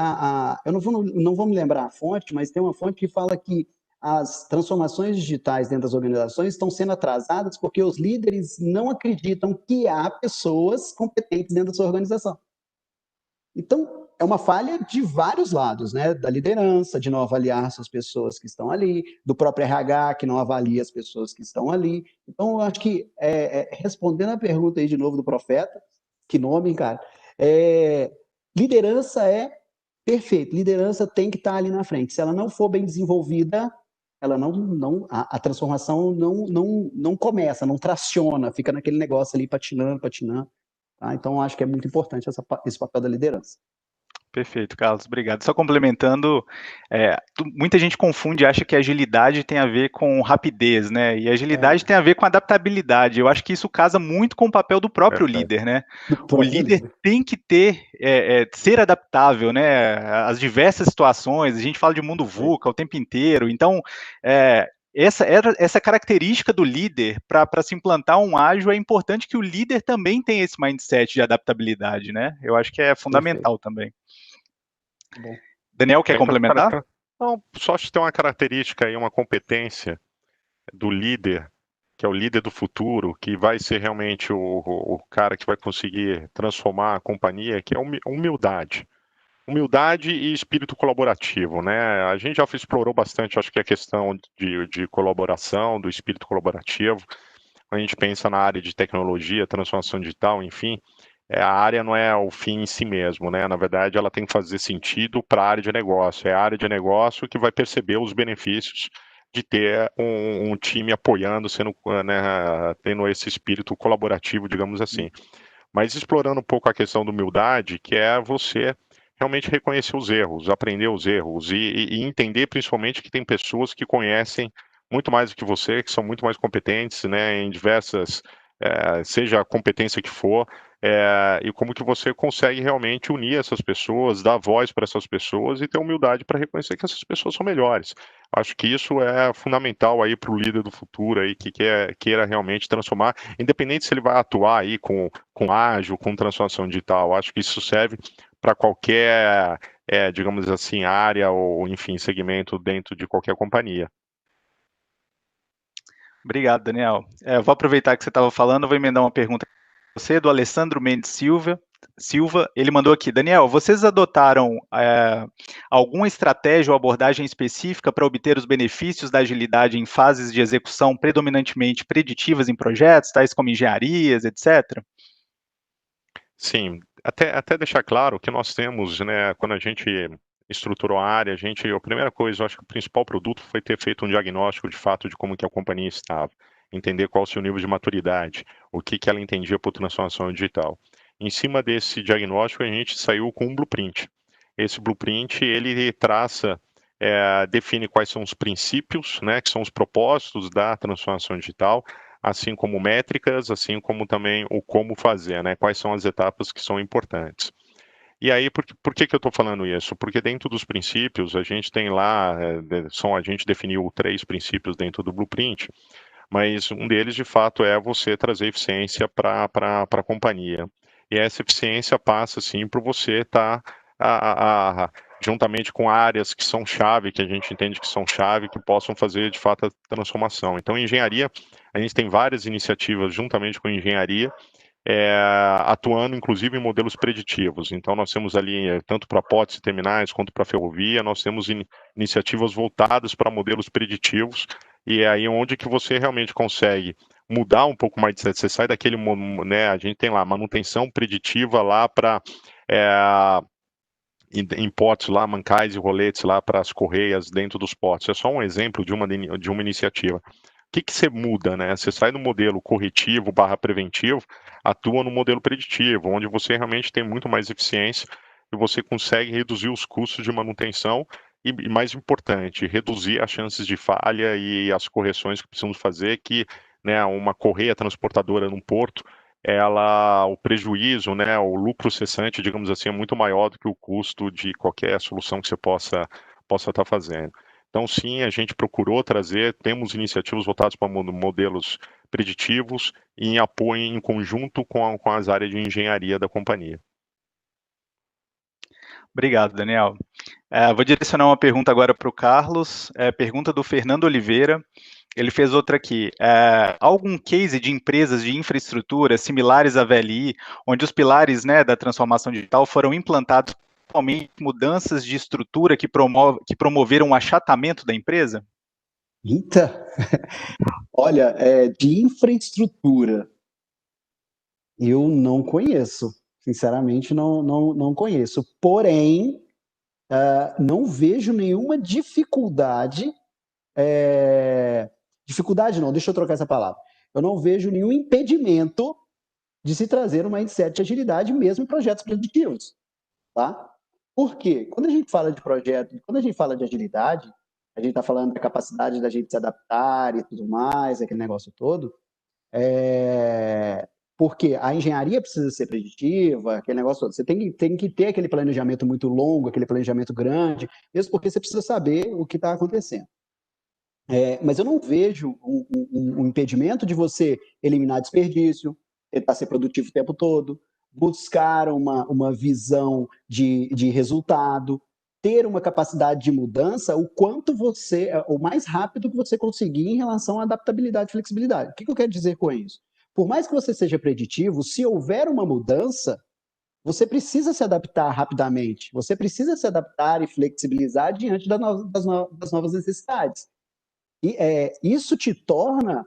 eu não vou me lembrar a fonte, mas tem uma fonte que fala que as transformações digitais dentro das organizações estão sendo atrasadas porque os líderes não acreditam que há pessoas competentes dentro da sua organização. Então, é uma falha de vários lados, né? Da liderança, de não avaliar as pessoas que estão ali, do próprio RH, que não avalia as pessoas que estão ali. Então, eu acho que, respondendo a pergunta aí de novo do Profeta, que nome, cara, liderança é perfeito, liderança tem que estar ali na frente. Se ela não for bem desenvolvida, ela a transformação não começa, não traciona, fica naquele negócio ali patinando. Tá? Então, acho que é muito importante esse papel da liderança. Perfeito, Carlos, obrigado. Só complementando, muita gente confunde e acha que agilidade tem a ver com rapidez, né? E agilidade tem a ver com adaptabilidade. Eu acho que isso casa muito com o papel do próprio líder, né? O líder tem que ser adaptável, né? Às diversas situações. A gente fala de mundo VUCA o tempo inteiro. Então, essa característica do líder para se implantar um ágil, é importante que o líder também tenha esse mindset de adaptabilidade, né? Eu acho que é fundamental também. Bom. Daniel, quer complementar? Não, só acho que tem uma característica aí, uma competência do líder, que é o líder do futuro, que vai ser realmente o cara que vai conseguir transformar a companhia, que é humildade. Humildade e espírito colaborativo, né? A gente já explorou bastante, acho que a questão de colaboração, do espírito colaborativo. Quando a gente pensa na área de tecnologia, transformação digital, enfim, a área não é o fim em si mesmo, né? Na verdade, ela tem que fazer sentido para a área de negócio. É a área de negócio que vai perceber os benefícios de ter um time apoiando, tendo esse espírito colaborativo, digamos assim. Mas explorando um pouco a questão da humildade, que é você realmente reconhecer os erros, aprender os erros e entender principalmente que tem pessoas que conhecem muito mais do que você, que são muito mais competentes, né, em diversas, seja a competência que for, e como que você consegue realmente unir essas pessoas, dar voz para essas pessoas e ter humildade para reconhecer que essas pessoas são melhores. Acho que isso é fundamental aí para o líder do futuro aí que queira realmente transformar, independente se ele vai atuar aí com ágil, com transformação digital. Acho que isso serve para qualquer, digamos assim, área ou, enfim, segmento dentro de qualquer companhia. Obrigado, Daniel. Vou aproveitar que você estava falando, vou emendar uma pergunta para você, do Alessandro Mendes Silva. Ele mandou aqui: Daniel, vocês adotaram alguma estratégia ou abordagem específica para obter os benefícios da agilidade em fases de execução predominantemente preditivas em projetos, tais como engenharias, etc.? Sim, até deixar claro que nós temos, né, quando a gente estruturou a área, a primeira coisa, eu acho que o principal produto foi ter feito um diagnóstico de fato de como que a companhia estava, entender qual o seu nível de maturidade, o que ela entendia por transformação digital. Em cima desse diagnóstico, a gente saiu com um blueprint. Esse blueprint, ele traça, define quais são os princípios, né, que são os propósitos da transformação digital, assim como métricas, assim como também o como fazer, né? Quais são as etapas que são importantes. E aí, por que eu estou falando isso? Porque dentro dos princípios, a gente tem lá, a gente definiu 3 princípios dentro do blueprint, mas um deles, de fato, é você trazer eficiência para a companhia. E essa eficiência passa, sim, por você estar juntamente com áreas que são chave, que a gente entende que são chave, que possam fazer, de fato, a transformação. Então, em engenharia, a gente tem várias iniciativas juntamente com a engenharia, atuando inclusive em modelos preditivos. Então, nós temos ali, tanto para portos e terminais quanto para ferrovia, nós temos iniciativas voltadas para modelos preditivos, e é aí onde que você realmente consegue mudar um pouco mais de você sai daquele, né, a gente tem lá manutenção preditiva lá para em portos lá, mancais e roletes lá para as correias dentro dos portos. É só um exemplo de uma iniciativa. O que você muda, né? Você sai do modelo corretivo / preventivo, atua no modelo preditivo, onde você realmente tem muito mais eficiência e você consegue reduzir os custos de manutenção e mais importante, reduzir as chances de falha e as correções que precisamos fazer, que, né, uma correia transportadora num porto, o prejuízo, né, o lucro cessante, digamos assim, é muito maior do que o custo de qualquer solução que você possa estar fazendo. Então, sim, a gente procurou trazer, temos iniciativas voltadas para modelos preditivos e em apoio em conjunto com as áreas de engenharia da companhia. Obrigado, Daniel. Vou direcionar uma pergunta agora para o Carlos, pergunta do Fernando Oliveira. Ele fez outra aqui. Algum case de empresas de infraestrutura similares à VLI, onde os pilares, né, da transformação digital foram implantados, principalmente mudanças de estrutura que promoveram o achatamento da empresa? Eita! Olha, de infraestrutura, eu não conheço. Sinceramente, não conheço. Porém, não vejo nenhuma dificuldade. Dificuldade não, deixa eu trocar essa palavra. Eu não vejo nenhum impedimento de se trazer um mindset de agilidade mesmo em projetos preditivos, tá? Por quê? Quando a gente fala de projeto, quando a gente fala de agilidade, a gente está falando da capacidade da gente se adaptar e tudo mais, aquele negócio todo, porque a engenharia precisa ser preditiva, aquele negócio todo. Você tem que ter aquele planejamento muito longo, aquele planejamento grande, mesmo porque você precisa saber o que está acontecendo. Mas eu não vejo um impedimento de você eliminar desperdício, tentar ser produtivo o tempo todo, buscar uma visão de resultado, ter uma capacidade de mudança o mais rápido que você conseguir em relação à adaptabilidade e flexibilidade. O que eu quero dizer com isso? Por mais que você seja preditivo, se houver uma mudança, você precisa se adaptar rapidamente, você precisa se adaptar e flexibilizar diante das novas necessidades. E isso te torna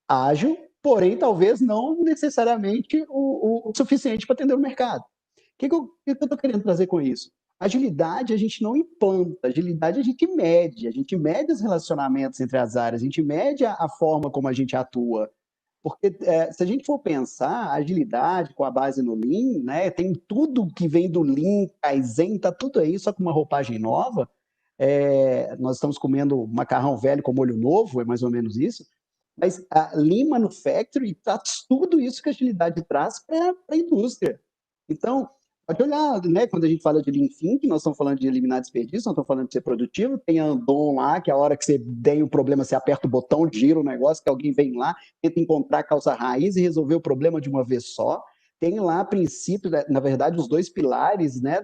ágil, porém talvez não necessariamente o suficiente para atender o mercado. O que eu estou querendo trazer com isso? Agilidade a gente não implanta, agilidade a gente mede os relacionamentos entre as áreas, a gente mede a forma como a gente atua. Porque se a gente for pensar, a agilidade com a base no Lean, né, tem tudo que vem do Lean, Kaizen, tá tudo aí, só com uma roupagem nova. Nós estamos comendo macarrão velho com molho novo, é mais ou menos isso. Mas a Lean Manufacturing traz tudo isso que a agilidade traz para a indústria. Então, pode olhar, né, quando a gente fala de Lean Thinking, nós estamos falando de eliminar desperdício, nós estamos falando de ser produtivo, tem a Andon lá, que a hora que você tem o problema, você aperta o botão, gira o negócio, que alguém vem lá, tenta encontrar a causa raiz e resolver o problema de uma vez só. Tem lá princípios, na verdade, os dois pilares, né,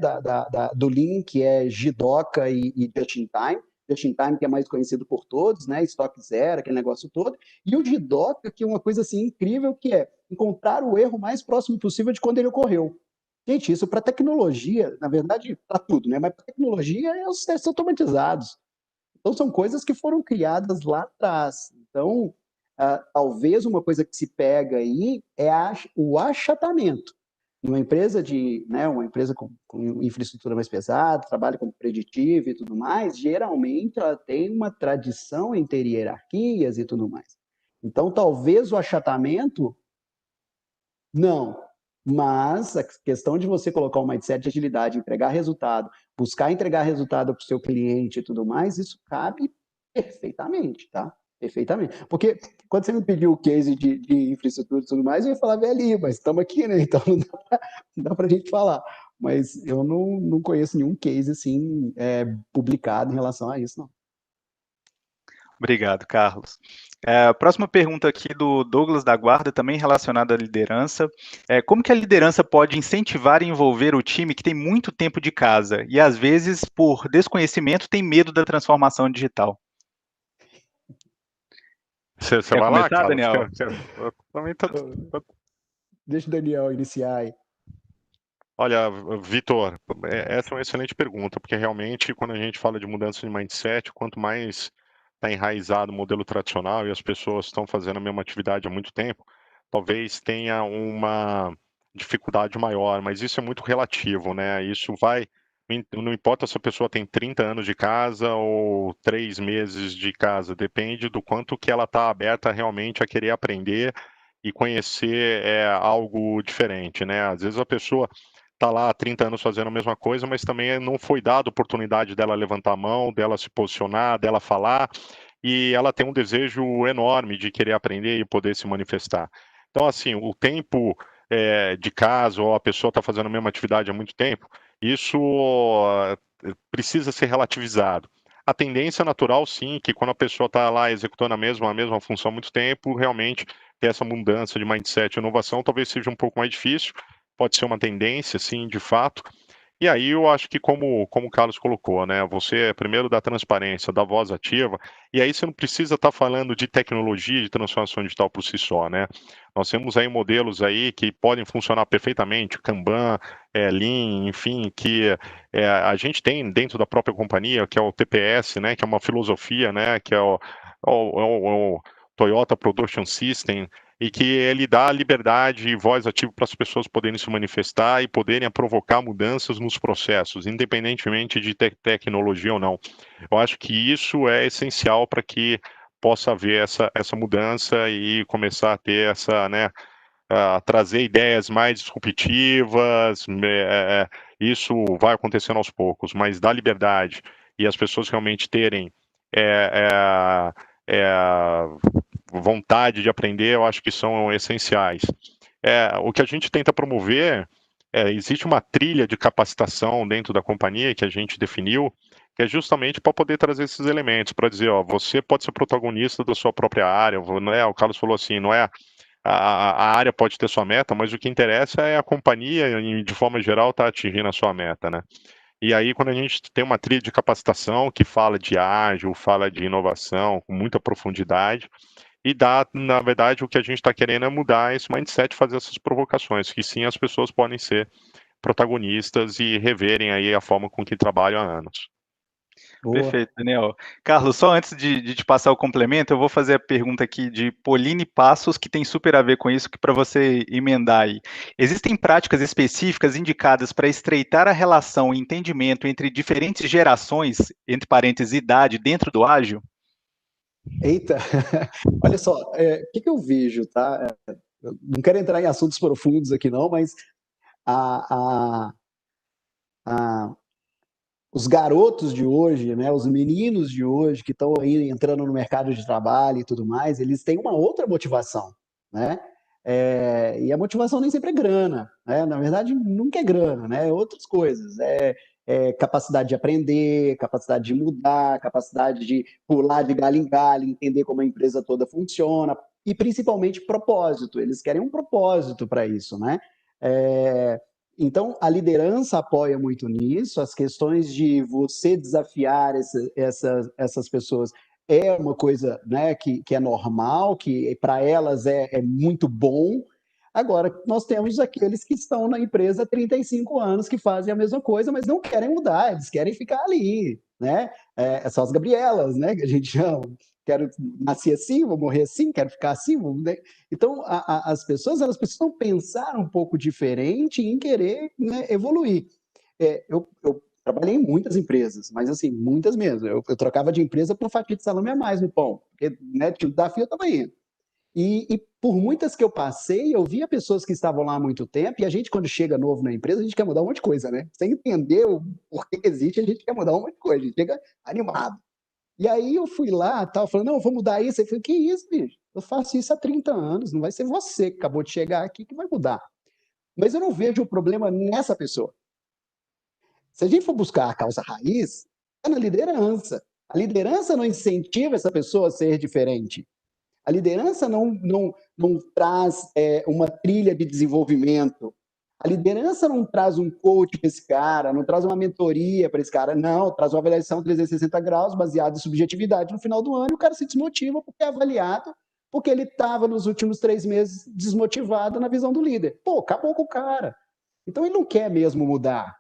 do Lean, que é Jidoka e Just in Time. Just in Time, que é mais conhecido por todos, né, estoque zero, aquele negócio todo. E o Jidoka, que é uma coisa assim incrível, que é encontrar o erro mais próximo possível de quando ele ocorreu. Gente, isso para tecnologia, na verdade, para tudo, né? Mas para tecnologia é os testes automatizados. Então, são coisas que foram criadas lá atrás. Então, talvez uma coisa que se pega aí é o achatamento. Uma empresa uma empresa com infraestrutura mais pesada, trabalha com preditivo e tudo mais, geralmente ela tem uma tradição em ter hierarquias e tudo mais. Então, talvez o achatamento, não. Mas a questão de você colocar um mindset de agilidade, entregar resultado, buscar entregar resultado para o seu cliente e tudo mais, isso cabe perfeitamente, tá? Perfeitamente. Porque quando você me pediu o case de infraestrutura e tudo mais, eu ia falar, velho, mas estamos aqui, né? Então não dá para a gente falar. Mas eu não conheço nenhum case assim publicado em relação a isso, não. Obrigado, Carlos. Próxima pergunta aqui do Douglas da Guarda, também relacionada à liderança. Como que a liderança pode incentivar e envolver o time que tem muito tempo de casa e, às vezes, por desconhecimento, tem medo da transformação digital? Você Quer vai lá, começar, Carlos? Daniel? Eu também tô... Deixa o Daniel iniciar aí. Olha, Vitor, essa é uma excelente pergunta, porque realmente, quando a gente fala de mudança de mindset, quanto mais está enraizado o modelo tradicional e as pessoas estão fazendo a mesma atividade há muito tempo, talvez tenha uma dificuldade maior, mas isso é muito relativo, né? Isso vai, não importa se a pessoa tem 30 anos de casa ou 3 meses de casa, depende do quanto que ela está aberta realmente a querer aprender e conhecer algo diferente, né? Às vezes a pessoa está lá há 30 anos fazendo a mesma coisa, mas também não foi dada oportunidade dela levantar a mão, dela se posicionar, dela falar, e ela tem um desejo enorme de querer aprender e poder se manifestar. Então, assim, o tempo de casa, ou a pessoa está fazendo a mesma atividade há muito tempo, isso precisa ser relativizado. A tendência natural, sim, que quando a pessoa está lá executando a mesma função há muito tempo, realmente ter essa mudança de mindset e inovação talvez seja um pouco mais difícil, pode ser uma tendência, sim, de fato. E aí eu acho que, como o Carlos colocou, né, você primeiro dá transparência, dá voz ativa, e aí você não precisa estar falando de tecnologia, de transformação digital por si só, né? Nós temos aí modelos aí que podem funcionar perfeitamente, Kanban, Lean, enfim, que a gente tem dentro da própria companhia, que é o TPS, né, que é uma filosofia, né, que é o Toyota Production System, e que ele dá liberdade e voz ativa para as pessoas poderem se manifestar e poderem provocar mudanças nos processos, independentemente de tecnologia ou não. Eu acho que isso é essencial para que possa haver essa mudança e começar a ter essa, né, trazer ideias mais disruptivas, isso vai acontecendo aos poucos, mas dar liberdade e as pessoas realmente terem é, é, é, vontade de aprender, eu acho que são essenciais. O que a gente tenta promover, existe uma trilha de capacitação dentro da companhia que a gente definiu, que é justamente para poder trazer esses elementos, para dizer, ó, você pode ser protagonista da sua própria área, não é, o Carlos falou assim, não é a área pode ter sua meta, mas o que interessa é a companhia, de forma geral, estar atingindo a sua meta, né? E aí, quando a gente tem uma trilha de capacitação que fala de ágil, fala de inovação, com muita profundidade, e dá, na verdade, o que a gente está querendo é mudar esse mindset, fazer essas provocações, que sim, as pessoas podem ser protagonistas e reverem aí a forma com que trabalham há anos. Boa. Perfeito, Daniel. Carlos, só antes de te passar o complemento, eu vou fazer a pergunta aqui de Pauline Passos, que tem super a ver com isso, que para você emendar aí. Existem práticas específicas indicadas para estreitar a relação e entendimento entre diferentes gerações, entre parênteses, idade, dentro do ágil? Eita, olha só, o que eu vejo, tá? Eu não quero entrar em assuntos profundos aqui não, mas a, a, a, os garotos de hoje, né, os meninos de hoje que estão aí entrando no mercado de trabalho e tudo mais, eles têm uma outra motivação, né? E a motivação nem sempre é grana, né? Na verdade, nunca é grana, né? É outras coisas. Capacidade de aprender, capacidade de mudar, capacidade de pular de galho em galho, entender como a empresa toda funciona e principalmente propósito. Eles querem um propósito para isso, né? É, então, a liderança apoia muito nisso, as questões de você desafiar essas pessoas é uma coisa, né, que é normal, que para elas é muito bom. Agora, nós temos aqueles que estão na empresa há 35 anos, que fazem a mesma coisa, mas não querem mudar, eles querem ficar ali, né? São as Gabrielas, né, que a gente chama. Quero nascer assim, vou morrer assim, quero ficar assim. Né? Então, as pessoas elas precisam pensar um pouco diferente em querer, né, evoluir. Eu trabalhei em muitas empresas, mas assim, muitas mesmo. Eu trocava de empresa por fatia de salame a mais no pão, porque né, tinha o desafio, eu estava indo. E por muitas que eu passei, eu via pessoas que estavam lá há muito tempo, e a gente, quando chega novo na empresa, a gente quer mudar um monte de coisa, né? Sem entender o porquê que existe, a gente quer mudar um monte de coisa, a gente chega animado. E aí eu fui lá, tal, falando, não, eu vou mudar isso. Eu falei, que isso, bicho? Eu faço isso há 30 anos, não vai ser você que acabou de chegar aqui que vai mudar. Mas eu não vejo o problema nessa pessoa. Se a gente for buscar a causa raiz, é na liderança. A liderança não incentiva essa pessoa a ser diferente. A liderança não traz uma trilha de desenvolvimento. A liderança não traz um coach para esse cara, não traz uma mentoria para esse cara, não, traz uma avaliação 360 graus baseada em subjetividade no final do ano e o cara se desmotiva porque é avaliado, porque ele estava nos últimos 3 meses desmotivado na visão do líder. Pô, acabou com o cara. Então ele não quer mesmo mudar.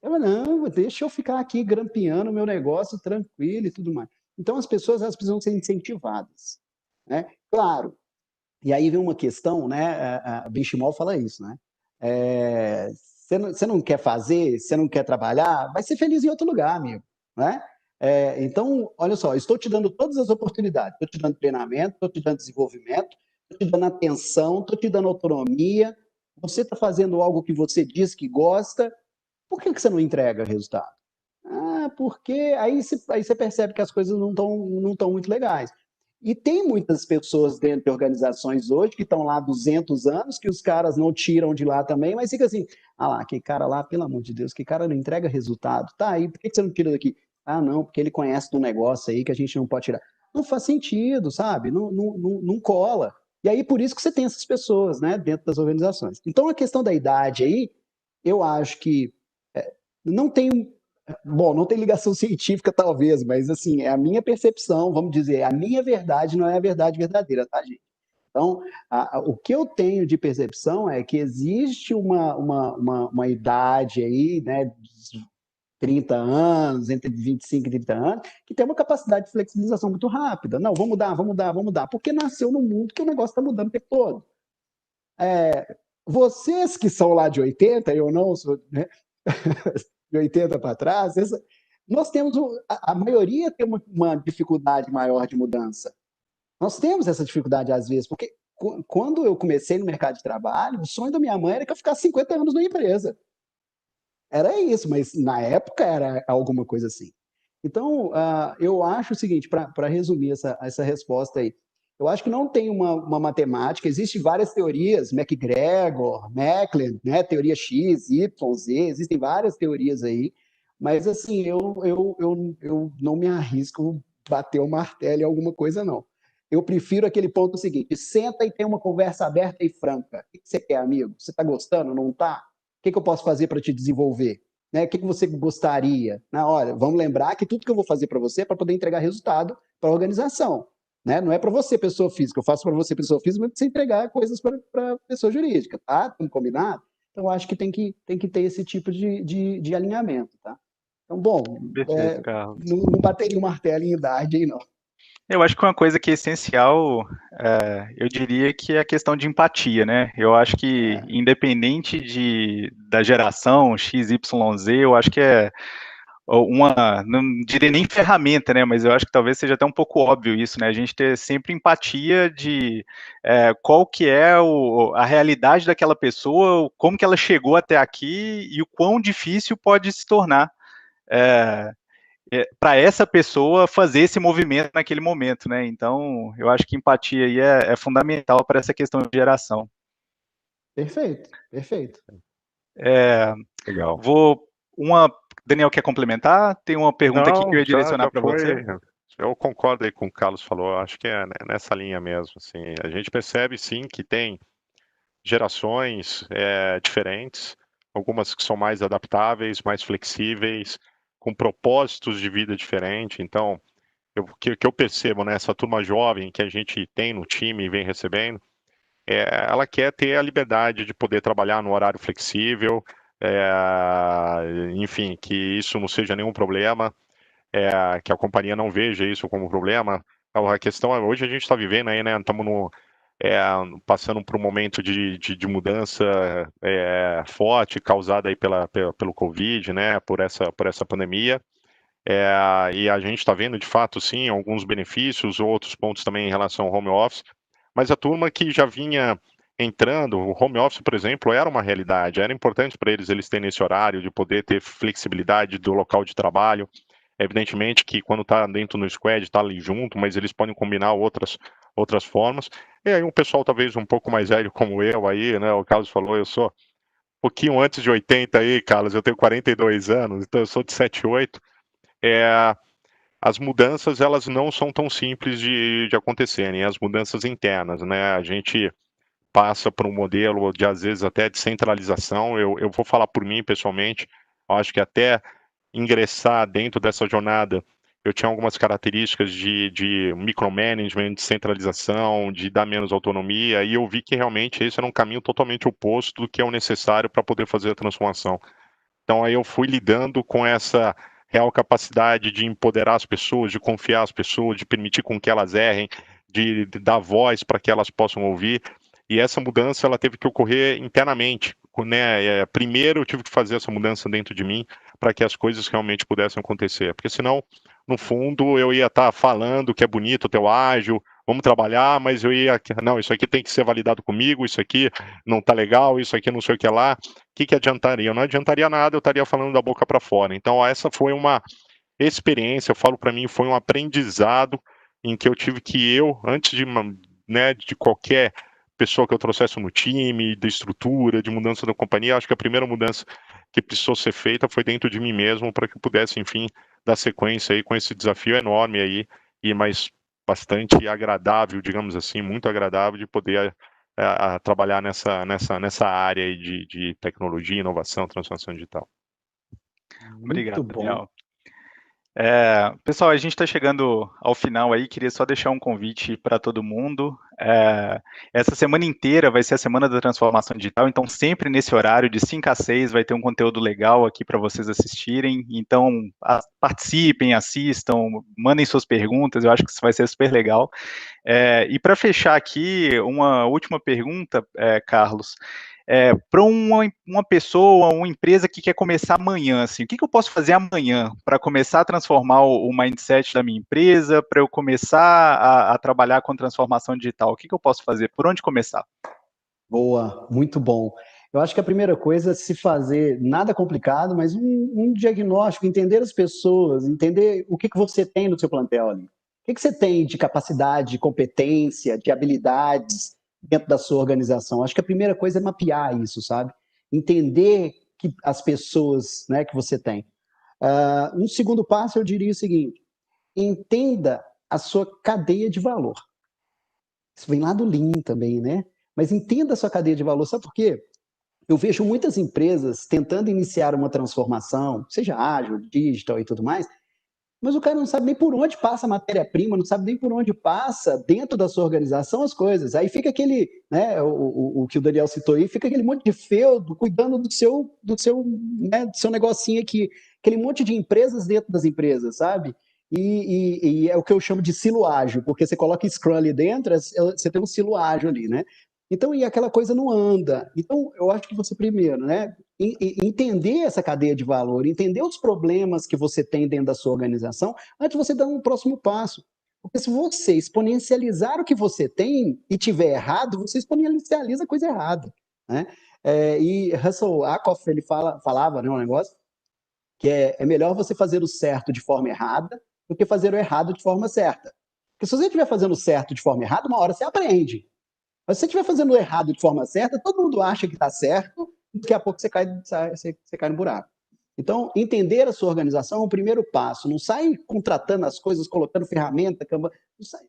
Não, deixa eu ficar aqui grampeando o meu negócio tranquilo e tudo mais. Então as pessoas elas precisam ser incentivadas. Né? Claro, e aí vem uma questão, né? A Benchimol fala isso, né? Você não quer fazer, você não quer trabalhar, vai ser feliz em outro lugar, amigo, né? Então, olha só, estou te dando todas as oportunidades, estou te dando treinamento, estou te dando desenvolvimento, estou te dando atenção, estou te dando autonomia, você está fazendo algo que você diz que gosta, por que você não entrega resultado? Porque aí você percebe que as coisas não estão muito legais. E tem muitas pessoas dentro de organizações hoje que estão lá há 200 anos, que os caras não tiram de lá também, mas fica assim, lá, que cara lá, pelo amor de Deus, que cara não entrega resultado. Tá aí, por que você não tira daqui? Não, porque ele conhece um negócio aí que a gente não pode tirar. Não faz sentido, sabe? Não cola. E aí, por isso que você tem essas pessoas, né, dentro das organizações. Então, a questão da idade aí, eu acho que não tem, bom, não tem ligação científica talvez, mas assim, é a minha percepção, vamos dizer, a minha verdade não é a verdade verdadeira, tá, gente? Então, o que eu tenho de percepção é que existe uma idade aí, né, 30 anos, entre 25 e 30 anos, que tem uma capacidade de flexibilização muito rápida. Não, vamos mudar, vamos mudar, vamos mudar, porque nasceu no mundo que o negócio está mudando o tempo todo. Vocês que são lá de 80, eu não sou, né, de 80 para trás, nós temos, a maioria tem uma dificuldade maior de mudança. Nós temos essa dificuldade às vezes, porque quando eu comecei no mercado de trabalho, o sonho da minha mãe era que eu ficasse 50 anos na empresa. Era isso, mas na época era alguma coisa assim. Então, eu acho o seguinte, para resumir essa resposta aí, eu acho que não tem uma matemática, existem várias teorias, McGregor, Macklin, né, teoria X, Y, Z, existem várias teorias aí, mas assim, eu não me arrisco bater o martelo em alguma coisa, não. Eu prefiro aquele ponto seguinte, senta e tem uma conversa aberta e franca. O que você quer, amigo? Você está gostando, não está? O que eu posso fazer para te desenvolver? Né? O que você gostaria? Olha, vamos lembrar que tudo que eu vou fazer para você é para poder entregar resultado para a organização. Né? Não é para você, pessoa física. Eu faço para você, pessoa física, mas para você entregar coisas para pessoa jurídica. Tá? Estamos combinados? Então, acho que tem que ter esse tipo de alinhamento. Tá? Então, bom, Perfeito, Carlos. não bateria o martelo em idade aí, não. Eu acho que uma coisa que é essencial, eu diria que é a questão de empatia, né? Eu acho que, independente da geração X, Y, Z, eu acho que é não diria nem ferramenta, né? Mas eu acho que talvez seja até um pouco óbvio isso, né? A gente ter sempre empatia de qual que é a realidade daquela pessoa, como que ela chegou até aqui e o quão difícil pode se tornar. Para essa pessoa fazer esse movimento naquele momento, né? Então, eu acho que empatia aí é fundamental para essa questão de geração. Perfeito, perfeito. Legal. Daniel, quer complementar? Tem uma pergunta aqui que eu ia direcionar para você. Eu concordo aí com o que o Carlos falou, acho que é nessa linha mesmo. Assim, a gente percebe sim que tem gerações diferentes, algumas que são mais adaptáveis, mais flexíveis, com propósitos de vida diferentes. Então, o que eu percebo nessa turma jovem que a gente tem no time e vem recebendo, ela quer ter a liberdade de poder trabalhar no horário flexível, enfim, que isso não seja nenhum problema, que a companhia não veja isso como problema. A questão é, hoje a gente está vivendo aí, né, estamos passando por um momento de mudança forte, causada aí pelo Covid, né, por essa pandemia, e a gente está vendo, de fato, sim, alguns benefícios, outros pontos também em relação ao home office, mas a turma que já vinha entrando, o home office, por exemplo, era uma realidade, era importante para eles terem esse horário, de poder ter flexibilidade do local de trabalho. Evidentemente que quando está dentro do squad, está ali junto, mas eles podem combinar outras formas. E aí um pessoal talvez um pouco mais velho como eu aí, né, o Carlos falou, eu sou um pouquinho antes de 80 aí, Carlos, eu tenho 42 anos, então eu sou de 78. As mudanças, elas não são tão simples de acontecerem, as mudanças internas, né, a gente passa por um modelo de, às vezes, até de centralização. Eu vou falar por mim, pessoalmente, eu acho que até ingressar dentro dessa jornada, eu tinha algumas características de micromanagement, de centralização, de dar menos autonomia, e eu vi que realmente esse era um caminho totalmente oposto do que é o necessário para poder fazer a transformação. Então aí eu fui lidando com essa real capacidade de empoderar as pessoas, de confiar as pessoas, de permitir com que elas errem, de dar voz para que elas possam ouvir. E essa mudança ela teve que ocorrer internamente, né? Primeiro eu tive que fazer essa mudança dentro de mim para que as coisas realmente pudessem acontecer, porque senão, no fundo, eu ia estar falando que é bonito o teu ágil, vamos trabalhar, mas eu ia, não, isso aqui tem que ser validado comigo, isso aqui não está legal, isso aqui não sei o que lá. O que adiantaria? Não adiantaria nada, eu estaria falando da boca para fora. Então, essa foi uma experiência, eu falo para mim, foi um aprendizado em que eu tive que antes de qualquer pessoa que eu trouxesse no time, da estrutura, de mudança da companhia, acho que a primeira mudança que precisou ser feita foi dentro de mim mesmo, para que eu pudesse, enfim, dar sequência aí com esse desafio enorme aí, mas bastante agradável, digamos assim, muito agradável de poder trabalhar nessa área aí de tecnologia, inovação, transformação digital. Muito Obrigado, bom. Daniel. Pessoal, a gente está chegando ao final aí, queria só deixar um convite para todo mundo. Essa semana inteira vai ser a Semana da Transformação Digital, então sempre nesse horário de 5 a 6 vai ter um conteúdo legal aqui para vocês assistirem. Então participem, assistam, mandem suas perguntas, eu acho que isso vai ser super legal. E para fechar aqui, uma última pergunta, Carlos. Para uma pessoa, uma empresa que quer começar amanhã, assim, o que eu posso fazer amanhã para começar a transformar o mindset da minha empresa, para eu começar a trabalhar com transformação digital? O que eu posso fazer? Por onde começar? Boa, muito bom. Eu acho que a primeira coisa é se fazer nada complicado, mas um diagnóstico, entender as pessoas, entender o que você tem no seu plantel ali. O que você tem de capacidade, de competência, de habilidades dentro da sua organização. Acho que a primeira coisa é mapear isso, sabe? Entender que as pessoas, né, que você tem. Um segundo passo, eu diria o seguinte: entenda a sua cadeia de valor. Isso vem lá do Lean também, né? Mas entenda a sua cadeia de valor. Sabe por quê? Eu vejo muitas empresas tentando iniciar uma transformação, seja ágil, digital e tudo mais, mas o cara não sabe nem por onde passa a matéria-prima, não sabe nem por onde passa dentro da sua organização as coisas. Aí fica aquele, né, o que o Daniel citou aí, fica aquele monte de feudo cuidando do seu negocinho aqui, aquele monte de empresas dentro das empresas, sabe? E é o que eu chamo de silo ágil, porque você coloca Scrum ali dentro, você tem um silo ágil ali, né? Então, e aquela coisa não anda. Então, eu acho que você primeiro, né, entender essa cadeia de valor, entender os problemas que você tem dentro da sua organização, antes de você dar um próximo passo. Porque se você exponencializar o que você tem e tiver errado, você exponencializa a coisa errada, né? E Russell Ackoff, ele falava, né, um negócio que é melhor você fazer o certo de forma errada do que fazer o errado de forma certa. Porque se você estiver fazendo o certo de forma errada, uma hora você aprende. Mas se você estiver fazendo o errado de forma certa, todo mundo acha que está certo, e daqui a pouco você cai no buraco. Então, entender a sua organização é o primeiro passo. Não sai contratando as coisas, colocando ferramenta,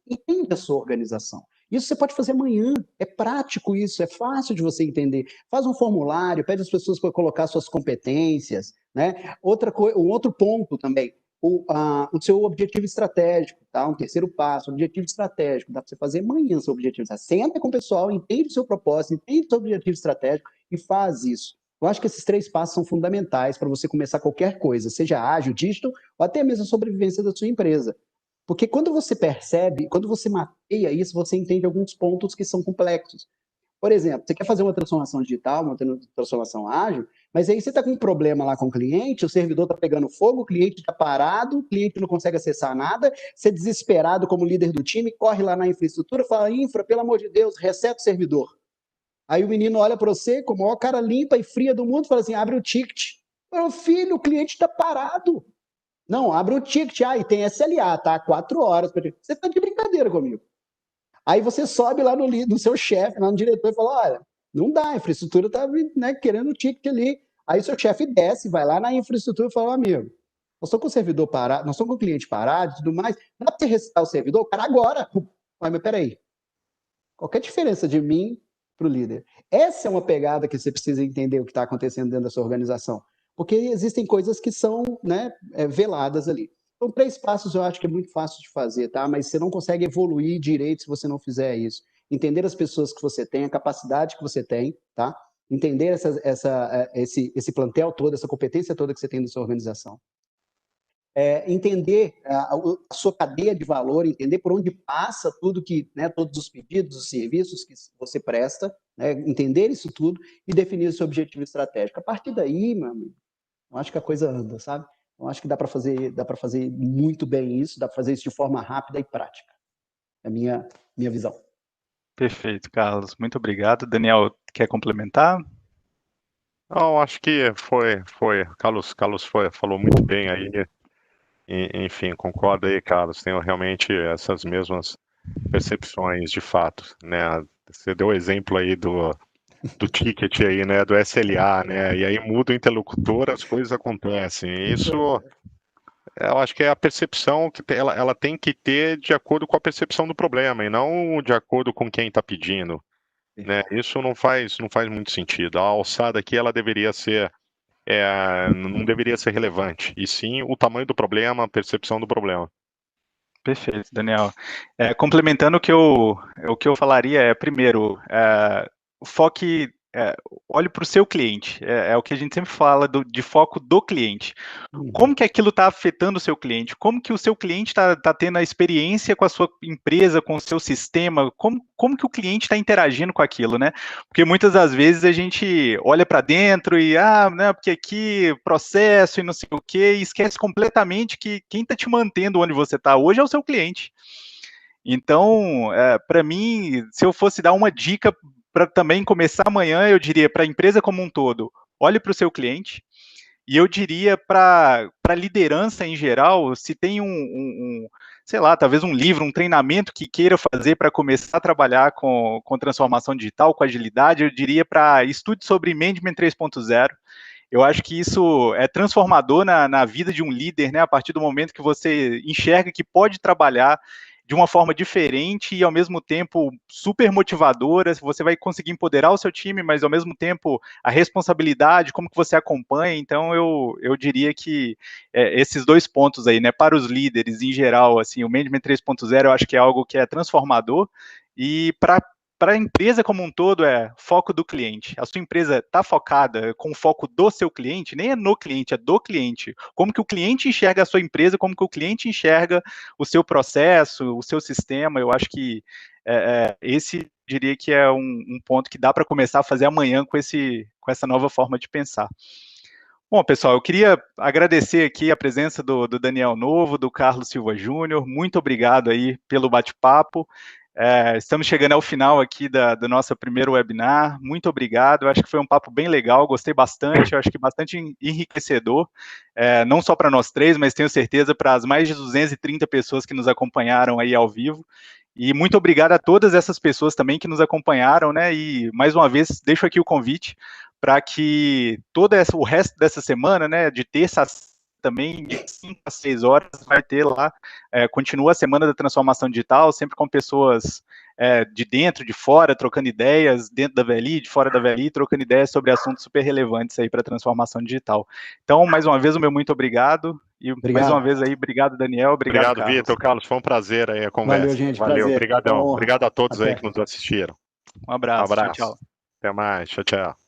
entende a sua organização. Isso você pode fazer amanhã. É prático isso, é fácil de você entender. Faz um formulário, pede às pessoas para colocar suas competências, né? Um outro ponto também, o seu objetivo estratégico, tá? Um terceiro passo, objetivo estratégico. Dá para você fazer amanhã seu objetivo. Senta com o pessoal, entende o seu propósito, entende o seu objetivo estratégico e faz isso. Eu acho que esses 3 passos são fundamentais para você começar qualquer coisa, seja ágil, digital, ou até mesmo a sobrevivência da sua empresa. Porque quando você percebe, quando você mapeia isso, você entende alguns pontos que são complexos. Por exemplo, você quer fazer uma transformação digital, uma transformação ágil, mas aí você está com um problema lá com o cliente, o servidor está pegando fogo, o cliente está parado, o cliente não consegue acessar nada, você desesperado como líder do time, corre lá na infraestrutura, fala, infra, pelo amor de Deus, reseta o servidor. Aí o menino olha para você com a maior cara limpa e fria do mundo e fala assim, abre o ticket. Meu filho, o cliente está parado. Não, abre o ticket, e tem SLA, tá? 4 horas. Você está de brincadeira comigo. Aí você sobe lá no seu chefe, lá no diretor, e fala: olha, não dá, a infraestrutura está, né, querendo o ticket ali. Aí seu chefe desce, vai lá na infraestrutura e fala: amigo, nós estamos com o servidor parado, nós estamos com o cliente parado e tudo mais, dá para você ressetar o servidor? Cara, agora! Mas peraí, qual é a diferença de mim para o líder? Essa é uma pegada que você precisa entender o que está acontecendo dentro da sua organização. Porque existem coisas que são, né, veladas ali. Então, 3 passos eu acho que é muito fácil de fazer, tá? Mas você não consegue evoluir direito se você não fizer isso. Entender as pessoas que você tem, a capacidade que você tem, tá? Entender esse plantel todo, essa competência toda que você tem na sua organização. Entender a sua cadeia de valor, entender por onde passa tudo que, né, todos os pedidos, os serviços que você presta, né, entender isso tudo e definir o seu objetivo estratégico. A partir daí, meu amigo, eu acho que a coisa anda, sabe? Eu acho que dá para fazer muito bem isso, dá para fazer isso de forma rápida e prática. É a minha visão. Perfeito, Carlos. Muito obrigado. Daniel, quer complementar? Não, acho que Carlos falou muito bem aí. Enfim, concordo aí, Carlos. Tenho realmente essas mesmas percepções de fato, né? Você deu o exemplo aí do ticket aí, né? Do SLA, né? E aí muda o interlocutor, as coisas acontecem. Isso, eu acho que é a percepção que ela tem que ter de acordo com a percepção do problema e não de acordo com quem está pedindo, né? Isso não faz muito sentido. A alçada aqui ela deveria ser não deveria ser relevante, e sim o tamanho do problema, a percepção do problema. Perfeito, Daniel. Complementando o que eu falaria primeiro, foque, olhe para o seu cliente. É o que a gente sempre fala de foco do cliente. Como que aquilo está afetando o seu cliente? Como que o seu cliente está tendo a experiência com a sua empresa, com o seu sistema? Como que o cliente está interagindo com aquilo, né? Porque muitas das vezes a gente olha para dentro e, né, porque aqui processo e não sei o quê, e esquece completamente que quem está te mantendo onde você está hoje é o seu cliente. Então, para mim, se eu fosse dar uma dica para também começar amanhã, eu diria para a empresa como um todo, olhe para o seu cliente. E eu diria para a liderança em geral, se tem sei lá, talvez um livro, um treinamento que queira fazer para começar a trabalhar com transformação digital, com agilidade, eu diria para estude sobre Management 3.0. Eu acho que isso é transformador na vida de um líder, né? A partir do momento que você enxerga que pode trabalhar de uma forma diferente e ao mesmo tempo super motivadora, você vai conseguir empoderar o seu time, mas ao mesmo tempo a responsabilidade, como que você acompanha. Então eu diria que esses dois pontos aí, né, para os líderes em geral, assim, o Management 3.0 eu acho que é algo que é transformador, e para a empresa como um todo é foco do cliente. A sua empresa está focada com o foco do seu cliente, nem é no cliente, é do cliente. Como que o cliente enxerga a sua empresa, como que o cliente enxerga o seu processo, o seu sistema. Eu acho que esse diria que é um ponto que dá para começar a fazer amanhã com essa nova forma de pensar. Bom, pessoal, eu queria agradecer aqui a presença do Daniel Novo, do Carlos Silva Júnior. Muito obrigado aí pelo bate-papo. Estamos chegando ao final aqui do nosso primeiro webinar. Muito obrigado. Eu acho que foi um papo bem legal, gostei bastante, eu acho que bastante enriquecedor, não só para nós três, mas tenho certeza para as mais de 230 pessoas que nos acompanharam aí ao vivo. E muito obrigado a todas essas pessoas também que nos acompanharam, né? E mais uma vez deixo aqui o convite para que o resto dessa semana, né, de terça a também, de 5 a 6 horas, vai ter lá, continua a Semana da Transformação Digital, sempre com pessoas de dentro, de fora, trocando ideias, dentro da VLI, de fora da VLI, trocando ideias sobre assuntos super relevantes aí para a transformação digital. Então, mais uma vez, o meu muito obrigado, e mais uma vez aí, obrigado, Daniel, obrigado, Carlos. Vitor, Carlos, foi um prazer aí a conversa. Valeu, gente, Valeu, prazer. obrigadão. Obrigado a todos aí que nos assistiram. Um abraço. Tchau, tchau. Até mais, tchau, tchau.